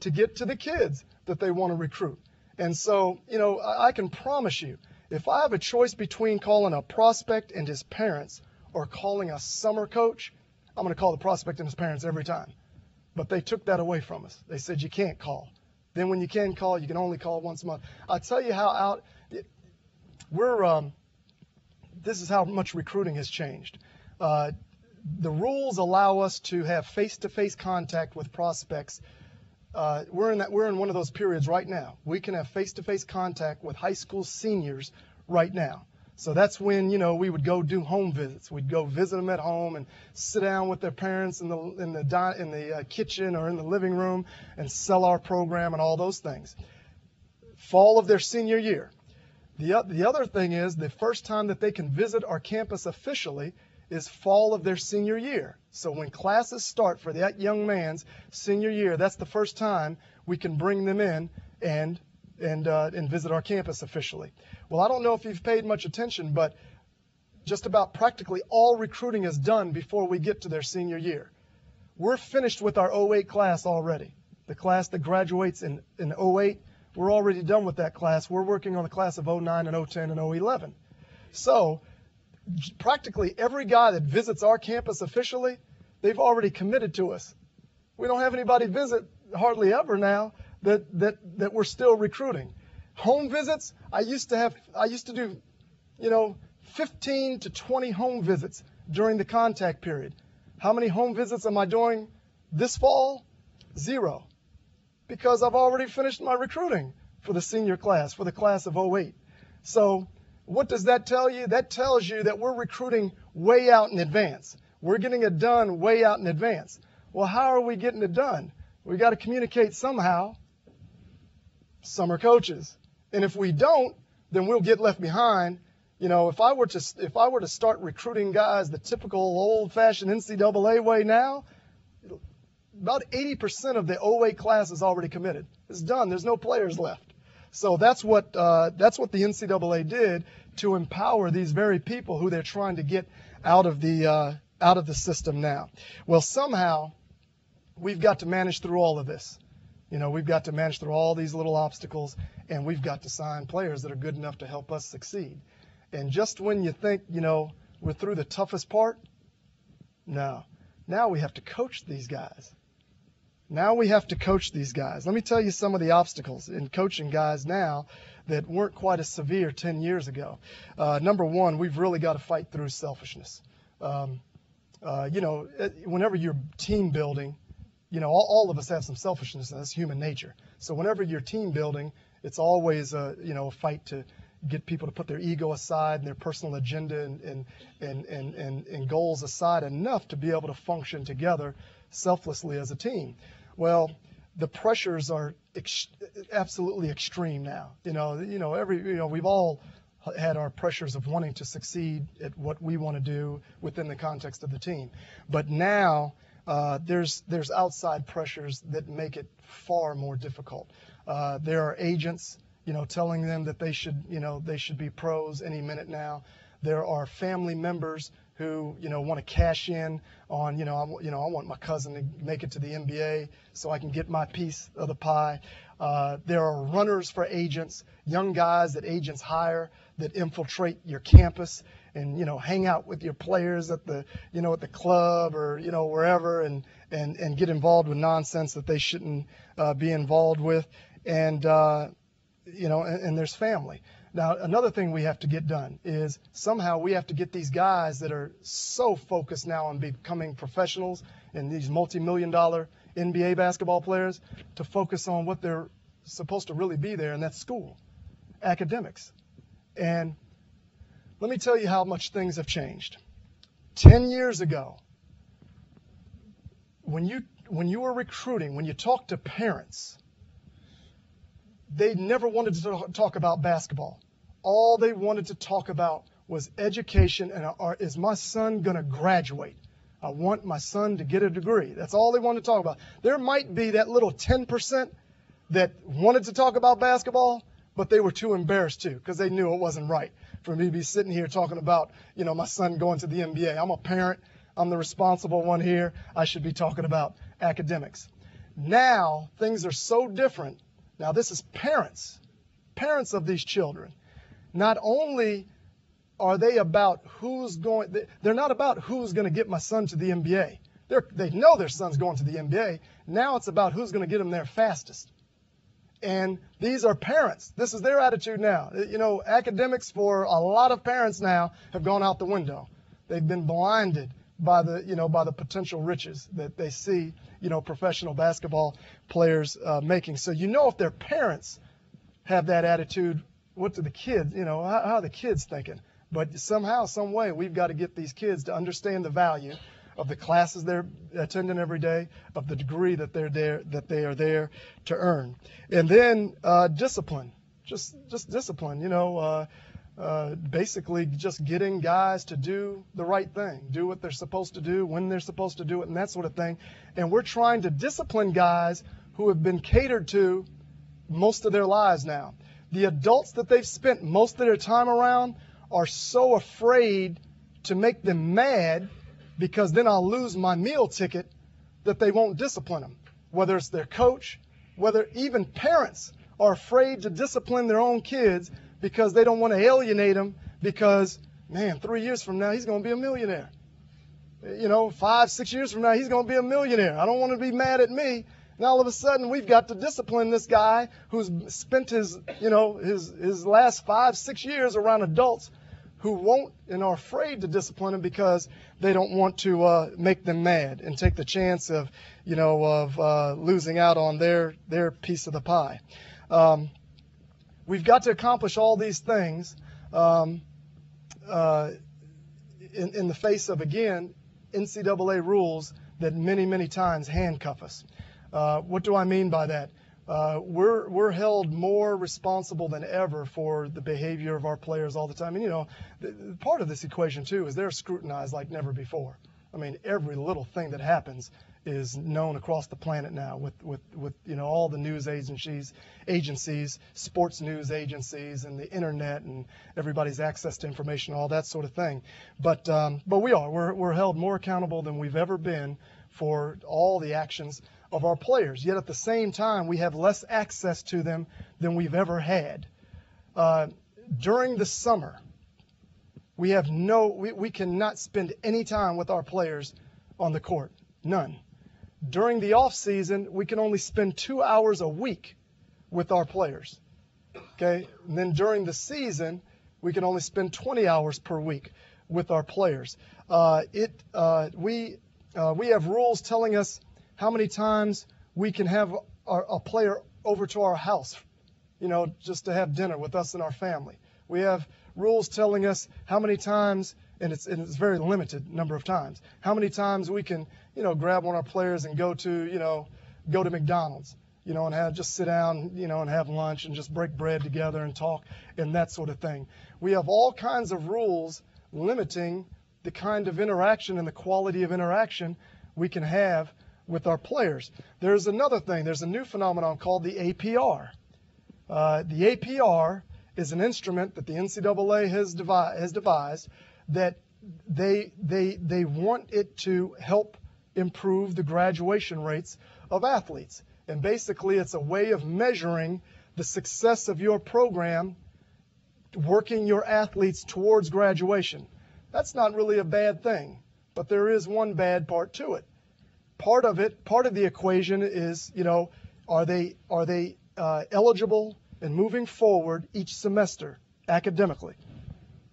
to get to the kids that they want to recruit. And so, I can promise you, if I have a choice between calling a prospect and his parents or calling a summer coach, I'm going to call the prospect and his parents every time. But they took that away from us. They said you can't call. Then when you can call, you can only call once a month. I'll tell you how this is how much recruiting has changed. The rules allow us to have face-to-face contact with prospects. We're in one of those periods right now. We can have face-to-face contact with high school seniors right now. So that's when, we would go do home visits. We'd go visit them at home and sit down with their parents in the kitchen or in the living room and sell our program and all those things. Fall of their senior year. The other thing is the first time that they can visit our campus officially is fall of their senior year. So when classes start for that young man's senior year, that's the first time we can bring them in and visit our campus officially. Well, I don't know if you've paid much attention, but just about practically all recruiting is done before we get to their senior year. We're finished with our 08 class already. The class that graduates in 08, we're already done with that class. We're working on the class of 09 and 010 and 011. So practically every guy that visits our campus officially, they've already committed to us. We don't have anybody visit hardly ever now that we're still recruiting. Home visits, I used to do 15 to 20 home visits during the contact period. How many home visits am I doing this fall? 0. Because I've already finished my recruiting for the senior class, for the class of 08. So what does that tell you? That tells you that we're recruiting way out in advance. We're getting it done way out in advance. Well, how are we getting it done? We got to communicate somehow. Summer coaches. And if we don't, then we'll get left behind. If I were to start recruiting guys the typical old-fashioned NCAA way now, about 80% of the 08 class is already committed. It's done. There's no players left. So that's what the NCAA did to empower these very people who they're trying to get out of the system now. Well, somehow we've got to manage through all of this. We've got to manage through all these little obstacles, and we've got to sign players that are good enough to help us succeed. And just when you think, we're through the toughest part, no. Now we have to coach these guys. Let me tell you some of the obstacles in coaching guys now that weren't quite as severe 10 years ago. Number one, we've really got to fight through selfishness. Whenever you're team building, all of us have some selfishness. That's human nature. So whenever you're team building, it's always a fight to get people to put their ego aside and their personal agenda and goals aside enough to be able to function together selflessly as a team. Well, the pressures are absolutely extreme now. We've all had our pressures of wanting to succeed at what we want to do within the context of the team. But now there's outside pressures that make it far more difficult. There are agents, telling them that they should be pros any minute now. There are family members who, want to cash in on, I want my cousin to make it to the NBA so I can get my piece of the pie. There are runners for agents, young guys that agents hire that infiltrate your campus and, hang out with your players at the, at the club or, wherever and get involved with nonsense that they shouldn't be involved with. And there's family. Now, another thing we have to get done is somehow we have to get these guys that are so focused now on becoming professionals and these multi-million-dollar NBA basketball players to focus on what they're supposed to really be there, and that's school, academics. And let me tell you how much things have changed. 10 years ago, when you were recruiting, when you talked to parents, they never wanted to talk about basketball. All they wanted to talk about was education and is my son going to graduate? I want my son to get a degree. That's all they wanted to talk about. There might be that little 10% that wanted to talk about basketball, but they were too embarrassed to because they knew it wasn't right for me to be sitting here talking about, my son going to the NBA. I'm a parent. I'm the responsible one here. I should be talking about academics. Now, things are so different. Now, this is parents of these children. Not only are they about they're not about who's going to get my son to the NBA. They know their son's going to the NBA. Now it's about who's going to get him there fastest. And these are parents. This is their attitude now. Academics for a lot of parents now have gone out the window. They've been blinded by the potential riches that they see, professional basketball players making. So if their parents have that attitude, what do the kids, how are the kids thinking? But somehow, some way, we've got to get these kids to understand the value of the classes they're attending every day, of the degree that they are there to earn. And then discipline, just discipline, basically just getting guys to do the right thing, do what they're supposed to do, when they're supposed to do it, and that sort of thing. And we're trying to discipline guys who have been catered to most of their lives now. The adults that they've spent most of their time around are so afraid to make them mad because then I'll lose my meal ticket that they won't discipline them. Whether it's their coach, whether even parents are afraid to discipline their own kids because they don't want to alienate them because, 3 years from now, he's going to be a millionaire. 5, 6 years from now, he's going to be a millionaire. I don't want to be mad at me. And all of a sudden, we've got to discipline this guy who's spent his last 5, 6 years around adults who won't and are afraid to discipline him because they don't want to make them mad and take the chance of losing out on their piece of the pie. We've got to accomplish all these things in the face of, again, NCAA rules that many, many times handcuff us. What do I mean by that? we're held more responsible than ever for the behavior of our players all the time. And, part of this equation, too, is they're scrutinized like never before. I mean, every little thing that happens is known across the planet now with all the news agencies, sports news agencies, and the internet, and everybody's access to information, all that sort of thing. But we're held more accountable than we've ever been for all the actions of our players. Yet at the same time, we have less access to them than we've ever had. During the summer, we cannot spend any time with our players on the court. None. During the off season, we can only spend 2 hours a week with our players. Okay? And then during the season, we can only spend 20 hours per week with our players. We have rules telling us how many times we can have a player over to our house, just to have dinner with us and our family. We have rules telling us how many times, and it's a very limited number of times, how many times we can, grab one of our players and go to McDonald's, and just sit down, and have lunch and just break bread together and talk and that sort of thing. We have all kinds of rules limiting the kind of interaction and the quality of interaction we can have with our players. There's another thing. There's a new phenomenon called the APR. The APR is an instrument that the NCAA has devised that they want it to help improve the graduation rates of athletes. And basically, it's a way of measuring the success of your program, working your athletes towards graduation. That's not really a bad thing, but there is one bad part to it. Part of the equation is, are they eligible and moving forward each semester academically?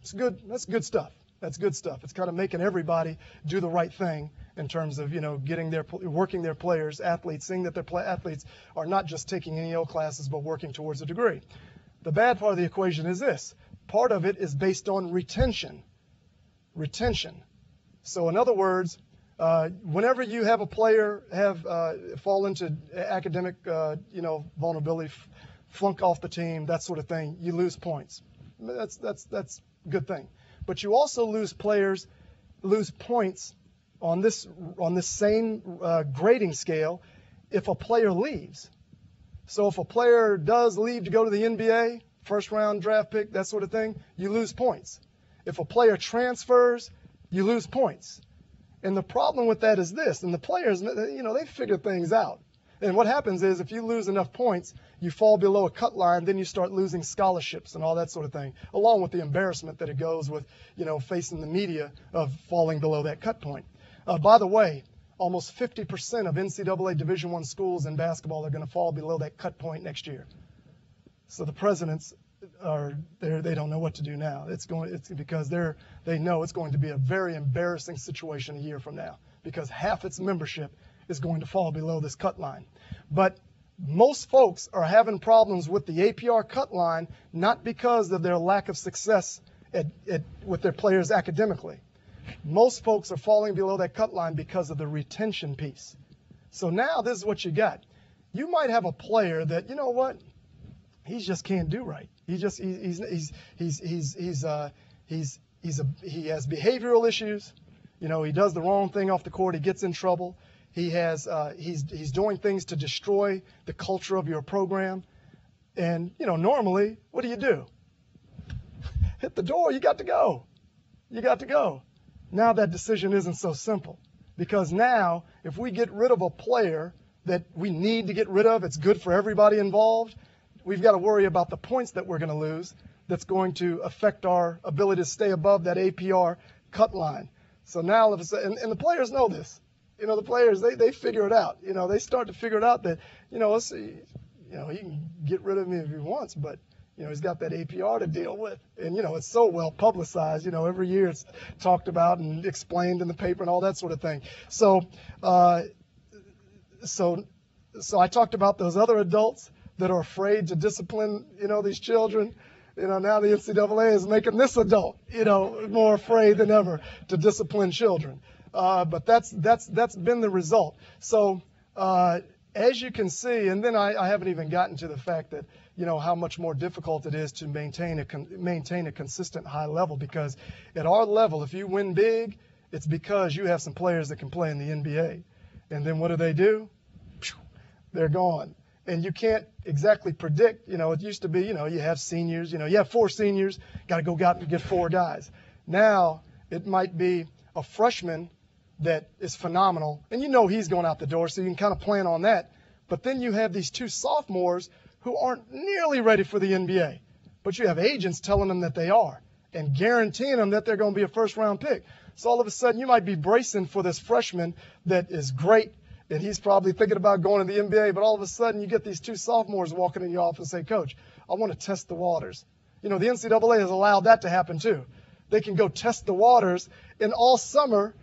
It's good. That's good stuff. That's good stuff. It's kind of making everybody do the right thing in terms of, working their players, athletes, seeing that their athletes are not just taking any old classes, but working towards a degree. The bad part of the equation is this. Part of it is based on retention. So in other words, whenever you have a player fall into academic, vulnerability, flunk off the team, that sort of thing, you lose points. That's a good thing. But you also lose points on this same grading scale if a player leaves. So if a player does leave to go to the NBA, first round draft pick, that sort of thing, you lose points. If a player transfers, you lose points. And the problem with that is this, and the players, they figure things out. And what happens is if you lose enough points, you fall below a cut line, then you start losing scholarships and all that sort of thing, along with the embarrassment that it goes with, facing the media of falling below that cut point. By the way, almost 50% of NCAA Division I schools in basketball are going to fall below that cut point next year. So the presidents they don't know what to do now. It's because they know it's going to be a very embarrassing situation a year from now, because half its membership is going to fall below this cut line. But most folks are having problems with the APR cut line, not because of their lack of success with their players academically. Most folks are falling below that cut line because of the retention piece. So now this is what you got. You might have a player that, he just can't do right. He has behavioral issues. He does the wrong thing off the court. He gets in trouble. He's doing things to destroy the culture of your program. And, normally, what do? Hit the door. You got to go. Now that decision isn't so simple, because now if we get rid of a player that we need to get rid of, it's good for everybody involved. We've got to worry about the points that we're going to lose that's going to affect our ability to stay above that APR cut line. So now, and the players know this. The players, they figure it out. They start to figure it out that, let's see, he can get rid of me if he wants, but, he's got that APR to deal with. And, it's so well publicized. Every year it's talked about and explained in the paper and all that sort of thing. So I talked about those other adults that are afraid to discipline, these children. Now the NCAA is making this adult, more afraid than ever to discipline children. But that's been the result. So as you can see, and then I haven't even gotten to the fact that, how much more difficult it is to maintain a consistent high level, because at our level, if you win big, it's because you have some players that can play in the NBA. And then what do? They're gone. And you can't exactly predict, it used to be, you have seniors, you have 4 seniors, got to go out and get 4 guys. Now it might be a freshman that is phenomenal, and he's going out the door, so you can kind of plan on that. But then you have these 2 sophomores who aren't nearly ready for the NBA, but you have agents telling them that they are and guaranteeing them that they're going to be a first-round pick. So all of a sudden you might be bracing for this freshman that is great, and he's probably thinking about going to the NBA, but all of a sudden you get these 2 sophomores walking in your office and say, Coach, I want to test the waters. The NCAA has allowed that to happen too. They can go test the waters, and all summer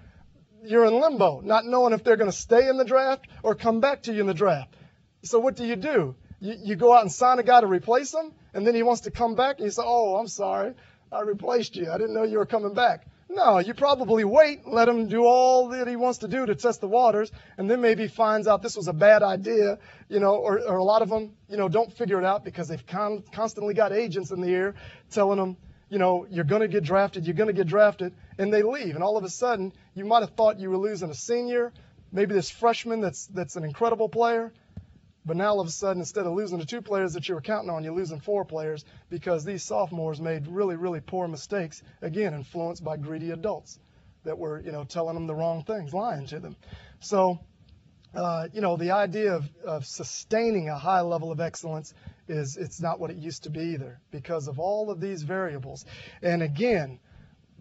you're in limbo, not knowing if they're going to stay in the draft or come back to you in the draft. So what do? You go out and sign a guy to replace him, and then he wants to come back, and you say, oh, I'm sorry, I replaced you. I didn't know you were coming back. No, you probably wait, let him do all that he wants to do to test the waters, and then maybe finds out this was a bad idea, or a lot of them, don't figure it out because they've constantly got agents in the ear telling them, you're going to get drafted, and they leave. And all of a sudden, you might have thought you were losing a senior, maybe this freshman that's an incredible player, but now all of a sudden, instead of losing the 2 players that you were counting on, you're losing 4 players because these sophomores made really, really poor mistakes, again, influenced by greedy adults that were, telling them the wrong things, lying to them. So, the idea of sustaining a high level of excellence it's not what it used to be either because of all of these variables. And again,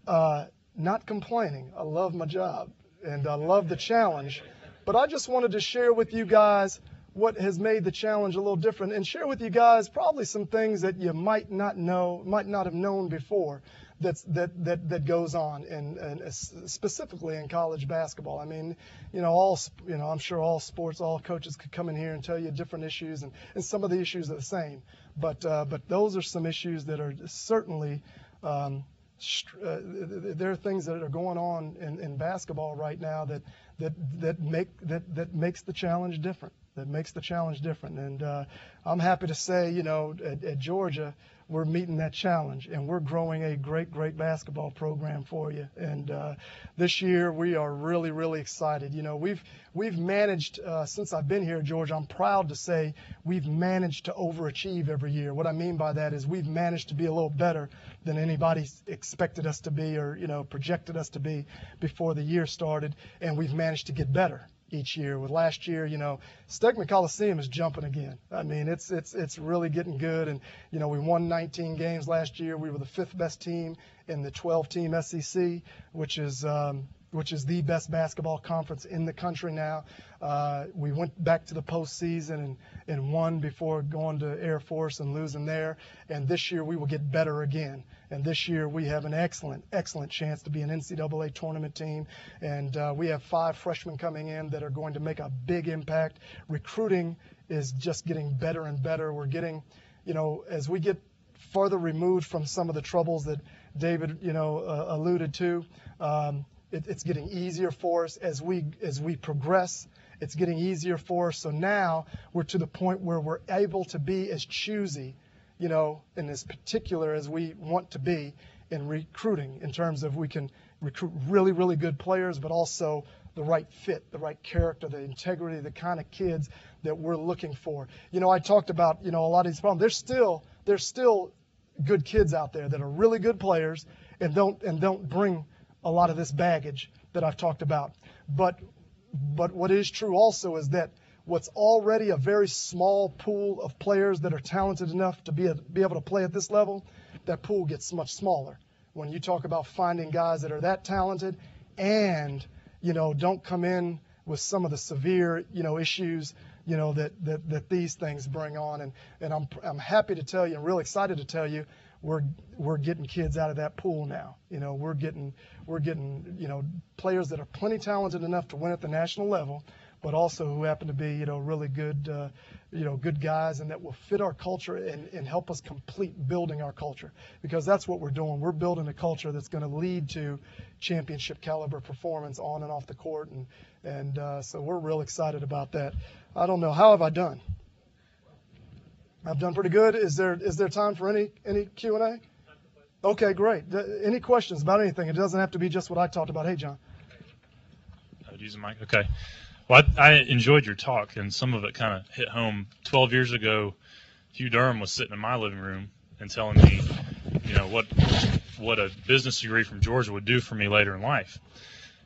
not complaining. I love my job and I love the challenge, but I just wanted to share with you guys what has made the challenge a little different, and share with you guys probably some things that you might not have known before that goes on, and specifically in college basketball. I mean, I'm sure all sports, all coaches could come in here and tell you different issues, and some of the issues are the same, but those are some issues that are certainly there are things that are going on in basketball right now that makes the challenge different. And I'm happy to say, at Georgia, we're meeting that challenge, and we're growing a great basketball program for you. And this year, we are really, really excited. We've managed, since I've been here at Georgia, I'm proud to say we've managed to overachieve every year. What I mean by that is we've managed to be a little better than anybody expected us to be or, projected us to be before the year started, and we've managed to get better each year. With last year, Stegman Coliseum is jumping again. I mean, it's really getting good. And, we won 19 games last year. We were the 5th best team in the 12-team SEC, which is the best basketball conference in the country now. We went back to the postseason and won before going to Air Force and losing there. And this year we will get better again. And this year we have an excellent chance to be an NCAA tournament team. And we have 5 freshmen coming in that are going to make a big impact. Recruiting is just getting better and better. We're getting, as we get further removed from some of the troubles that David, alluded to, it's getting easier for us as we progress. It's getting easier for us. So now we're to the point where we're able to be as choosy, in as particular as we want to be in recruiting, in terms of we can recruit really, really good players, but also the right fit, the right character, the integrity, the kind of kids that we're looking for. I talked about, a lot of these problems. There's still good kids out there that are really good players and don't bring a lot of this baggage that I've talked about. But what is true also is that what's already a very small pool of players that are talented enough to be able to play at this level, that pool gets much smaller. When you talk about finding guys that are that talented and, don't come in with some of the severe, issues, that these things bring on. And I'm happy to tell you, I'm really excited to tell you, we're getting kids out of that pool now. We're getting players that are plenty talented enough to win at the national level, but also who happen to be, really good, good guys, and that will fit our culture and help us complete building our culture, because that's what we're doing. We're building a culture that's going to lead to championship caliber performance on and off the court, and so we're real excited about that. I don't know, how have I done? I've done pretty good. Is there time for any Q&A? Okay, great. Any questions about anything? It doesn't have to be just what I talked about. Hey, John. Use the mic. Okay. Well, I enjoyed your talk, and some of it kind of hit home. 12 years ago, Hugh Durham was sitting in my living room and telling me, what a business degree from Georgia would do for me later in life.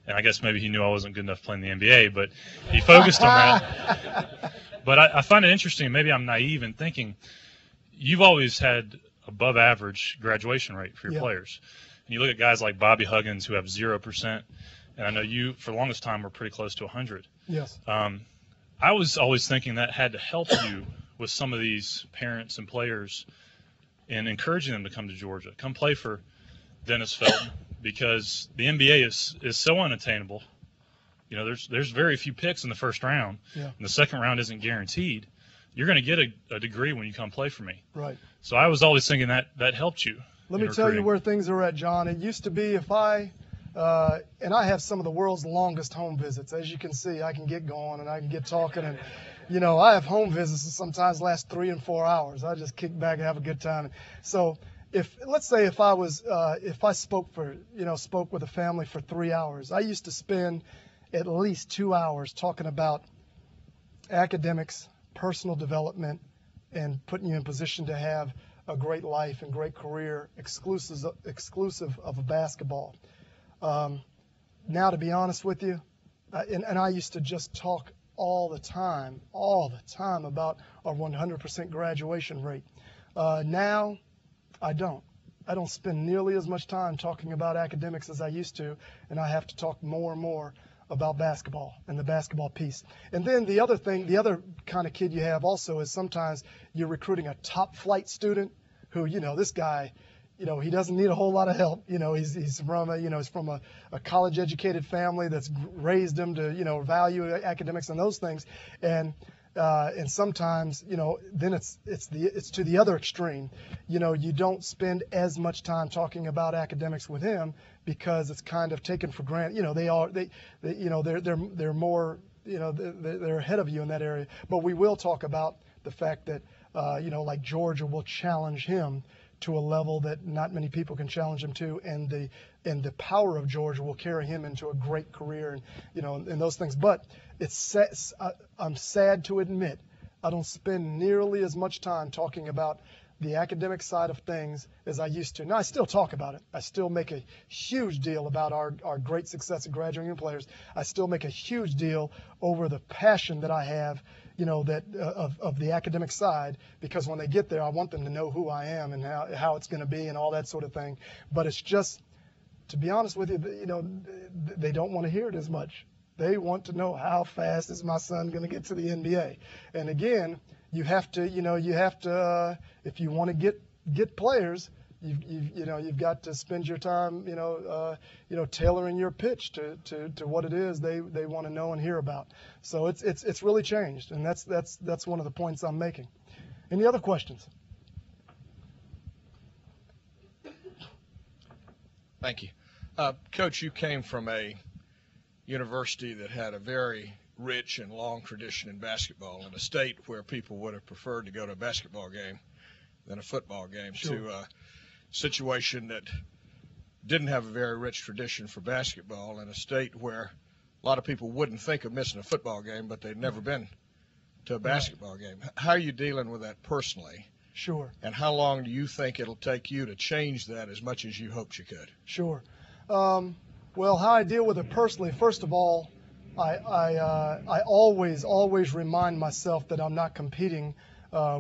And I guess maybe he knew I wasn't good enough to play in the NBA, but he focused on that. But I find it interesting, maybe I'm naive in thinking, you've always had above average graduation rate for your players. And you look at guys like Bobby Huggins who have 0%, and I know you, for the longest time, were pretty close to 100. Yes. I was always thinking that had to help you with some of these parents and players and encouraging them to come to Georgia, come play for Dennis Felton, because the NBA is so unattainable. There's very few picks in the first round, and the second round isn't guaranteed. You're going to get a degree when you come play for me. Right. So I was always thinking that helped you. Let me tell you where things are at, John. It used to be if I and I have some of the world's longest home visits. As you can see, I can get going and I can get talking, and I have home visits that sometimes last 3 and 4 hours. I just kick back and have a good time. So let's say if I spoke with a family for 3 hours, I used to spend at least 2 hours talking about academics, personal development, and putting you in position to have a great life and great career exclusive of a basketball. Now, to be honest with you, and I used to just talk all the time about our 100% graduation rate. Now, I don't spend nearly as much time talking about academics as I used to, and I have to talk more and more about basketball and the basketball piece. And then the other kind of kid you have also is sometimes you're recruiting a top flight student who, this guy, he doesn't need a whole lot of help. He's from a college educated family that's raised him to, value academics and those things. And sometimes, then it's to the other extreme. You don't spend as much time talking about academics with him because it's kind of taken for granted. They're more, they're ahead of you in that area. But we will talk about the fact that, like Georgia will challenge him to a level that not many people can challenge him to, and the power of Georgia will carry him into a great career, and those things. But I'm sad to admit I don't spend nearly as much time talking about the academic side of things as I used to. Now, I still talk about it. I still make a huge deal about our great success at graduating players. I still make a huge deal over the passion that I have, of the academic side, because when they get there, I want them to know who I am and how it's going to be and all that sort of thing. But it's just, to be honest with you, they don't want to hear it as much. They want to know, how fast is my son going to get to the NBA? And again, you have to, if you want to get players, you've got to spend your time, tailoring your pitch to what it is they want to know and hear about. So it's really changed, and that's one of the points I'm making. Any other questions? Thank you. Coach, you came from a university that had a very rich and long tradition in basketball, in a state where people would have preferred to go to a basketball game than a football game. Sure. To a situation that didn't have a very rich tradition for basketball, in a state where a lot of people wouldn't think of missing a football game, but they'd never been to a basketball game. How are you dealing with that personally? Sure. And how long do you think it'll take you to change that as much as you hoped you could? Sure. Well, how I deal with it personally, first of all, I always remind myself that I'm not competing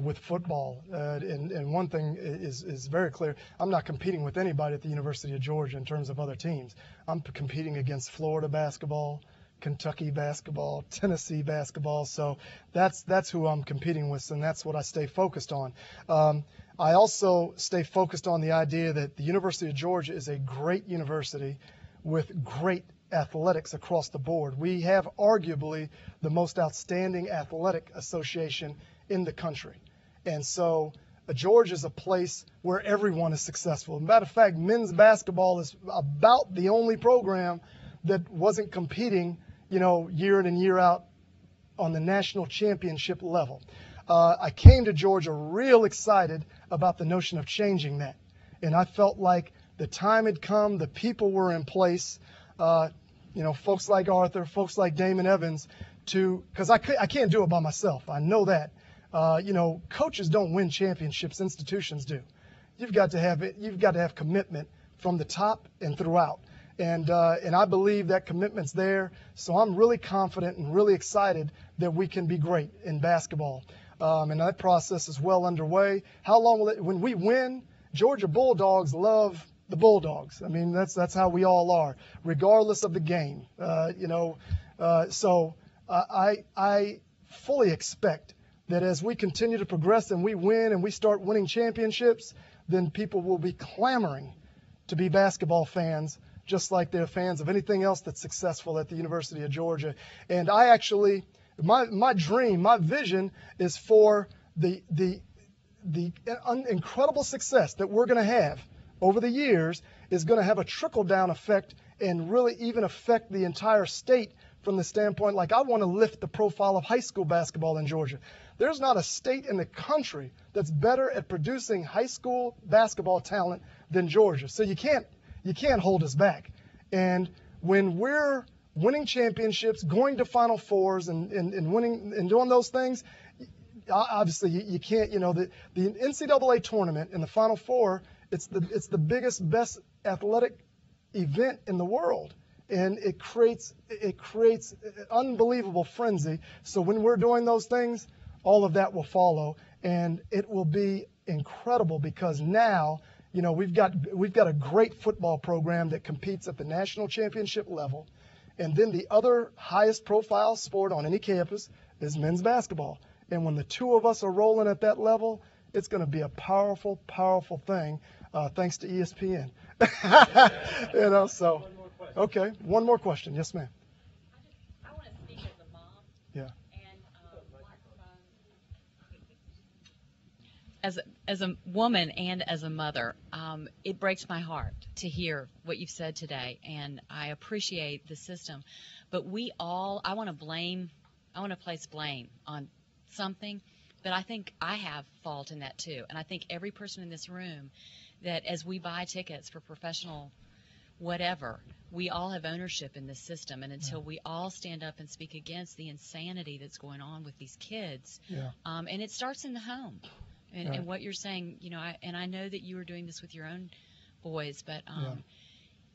with football. And one thing is very clear. I'm not competing with anybody at the University of Georgia in terms of other teams. I'm competing against Florida basketball, Kentucky basketball, Tennessee basketball. So that's who I'm competing with, and that's what I stay focused on. I also stay focused on the idea that the University of Georgia is a great university with great athletics across the board. We have arguably the most outstanding athletic association in the country. And so Georgia is a place where everyone is successful. As a matter of fact, men's basketball is about the only program that wasn't competing, year in and year out on the national championship level. I came to Georgia real excited about the notion of changing that. And I felt like the time had come, the people were in place, folks like Arthur, folks like Damon Evans, because I can't do it by myself. I know that. Coaches don't win championships, institutions do. You've got to have commitment from the top and throughout. And I believe that commitment's there. So I'm really confident and really excited that we can be great in basketball. And that process is well underway. How long will it, when we win, Georgia Bulldogs love the Bulldogs. I mean, that's how we all are, regardless of the game. So I fully expect that as we continue to progress and we win and we start winning championships, then people will be clamoring to be basketball fans, just like they're fans of anything else that's successful at the University of Georgia. And I actually, my dream, my vision is for the incredible success that we're going to have over the years is going to have a trickle-down effect and really even affect the entire state from the standpoint, like I want to lift the profile of high school basketball in Georgia. There's not a state in the country that's better at producing high school basketball talent than Georgia. So you can't hold us back. And when we're winning championships, going to Final Fours and winning and doing those things, obviously you can't, the NCAA tournament in the Final Four, it's the biggest, best athletic event in the world. And it creates unbelievable frenzy. So when we're doing those things, all of that will follow, and it will be incredible because now, we've got a great football program that competes at the national championship level, and then the other highest profile sport on any campus is men's basketball. And when the two of us are rolling at that level, it's going to be a powerful, powerful thing, thanks to ESPN. So. Okay, one more question. Yes, ma'am. I want to speak as a mom. Yeah. And as a woman and as a mother, it breaks my heart to hear what you've said today, and I appreciate the system. But I want to place blame on something, but I think I have fault in that too. And I think every person in this room, that as we buy tickets for professional whatever, we all have ownership in this system, and until we all stand up and speak against the insanity that's going on with these kids, and it starts in the home, and what you're saying, I know that you were doing this with your own boys, but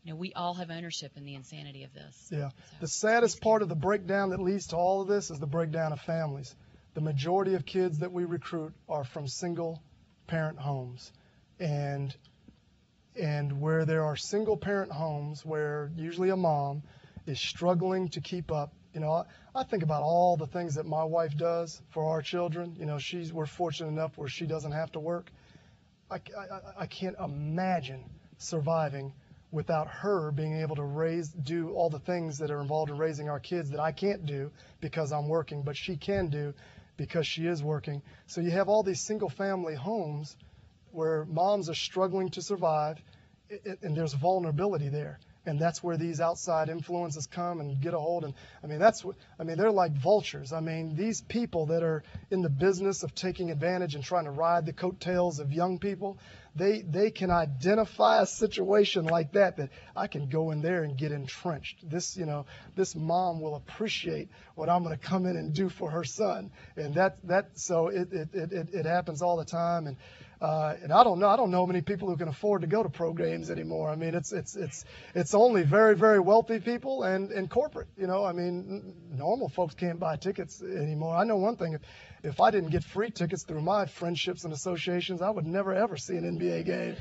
we all have ownership in the insanity of this. Yeah. So, the saddest part of the breakdown that leads to all of this is the breakdown of families. The majority of kids that we recruit are from single parent homes, and where there are single-parent homes where usually a mom is struggling to keep up. I think about all the things that my wife does for our children. We're fortunate enough where she doesn't have to work. I can't imagine surviving without her being able to do all the things that are involved in raising our kids that I can't do because I'm working, but she can do because she is working. So you have all these single-family homes where moms are struggling to survive, and there's vulnerability there. And that's where these outside influences come and get a hold. And they're like vultures. These people that are in the business of taking advantage and trying to ride the coattails of young people, they can identify a situation like that I can go in there and get entrenched. This mom will appreciate what I'm going to come in and do for her son. And so it happens all the time. And I don't know many people who can afford to go to pro games anymore. It's only very, very wealthy people and corporate. Normal folks can't buy tickets anymore. I know one thing: if I didn't get free tickets through my friendships and associations, I would never ever see an NBA game.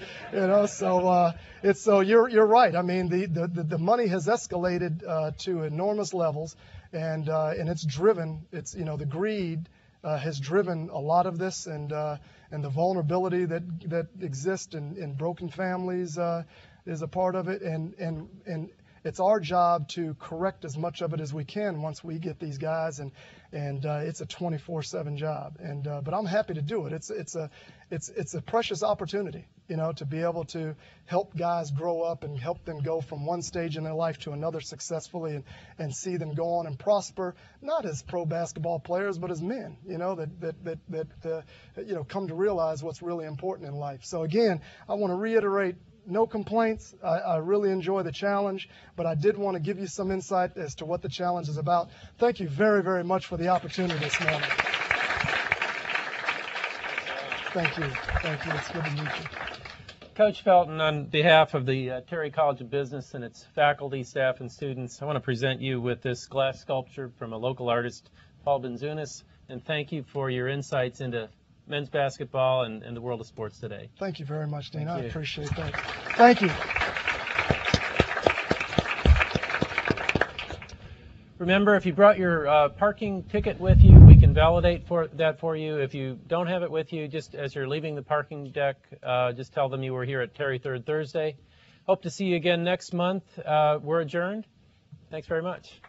So you're right. The money has escalated to enormous levels, and it's driven. The greed has driven a lot of this, and the vulnerability that exists in broken families is a part of it. And it's our job to correct as much of it as we can once we get these guys, and it's a 24/7 job. But I'm happy to do it. It's a precious opportunity, to be able to help guys grow up and help them go from one stage in their life to another successfully, and see them go on and prosper, not as pro basketball players, but as men, that come to realize what's really important in life. So again, I want to reiterate, no complaints. I really enjoy the challenge, but I did want to give you some insight as to what the challenge is about. Thank you very, very much for the opportunity this morning. Thank you. It's good to meet you. Coach Felton, on behalf of the Terry College of Business and its faculty, staff, and students, I want to present you with this glass sculpture from a local artist, Paul Benzunas, and thank you for your insights into men's basketball and the world of sports today. Thank you very much, Dean. I appreciate that. Thank you. Remember, if you brought your parking ticket with you, we can validate that for you. If you don't have it with you, just as you're leaving the parking deck, just tell them you were here at Terry Third Thursday. Hope to see you again next month. We're adjourned. Thanks very much.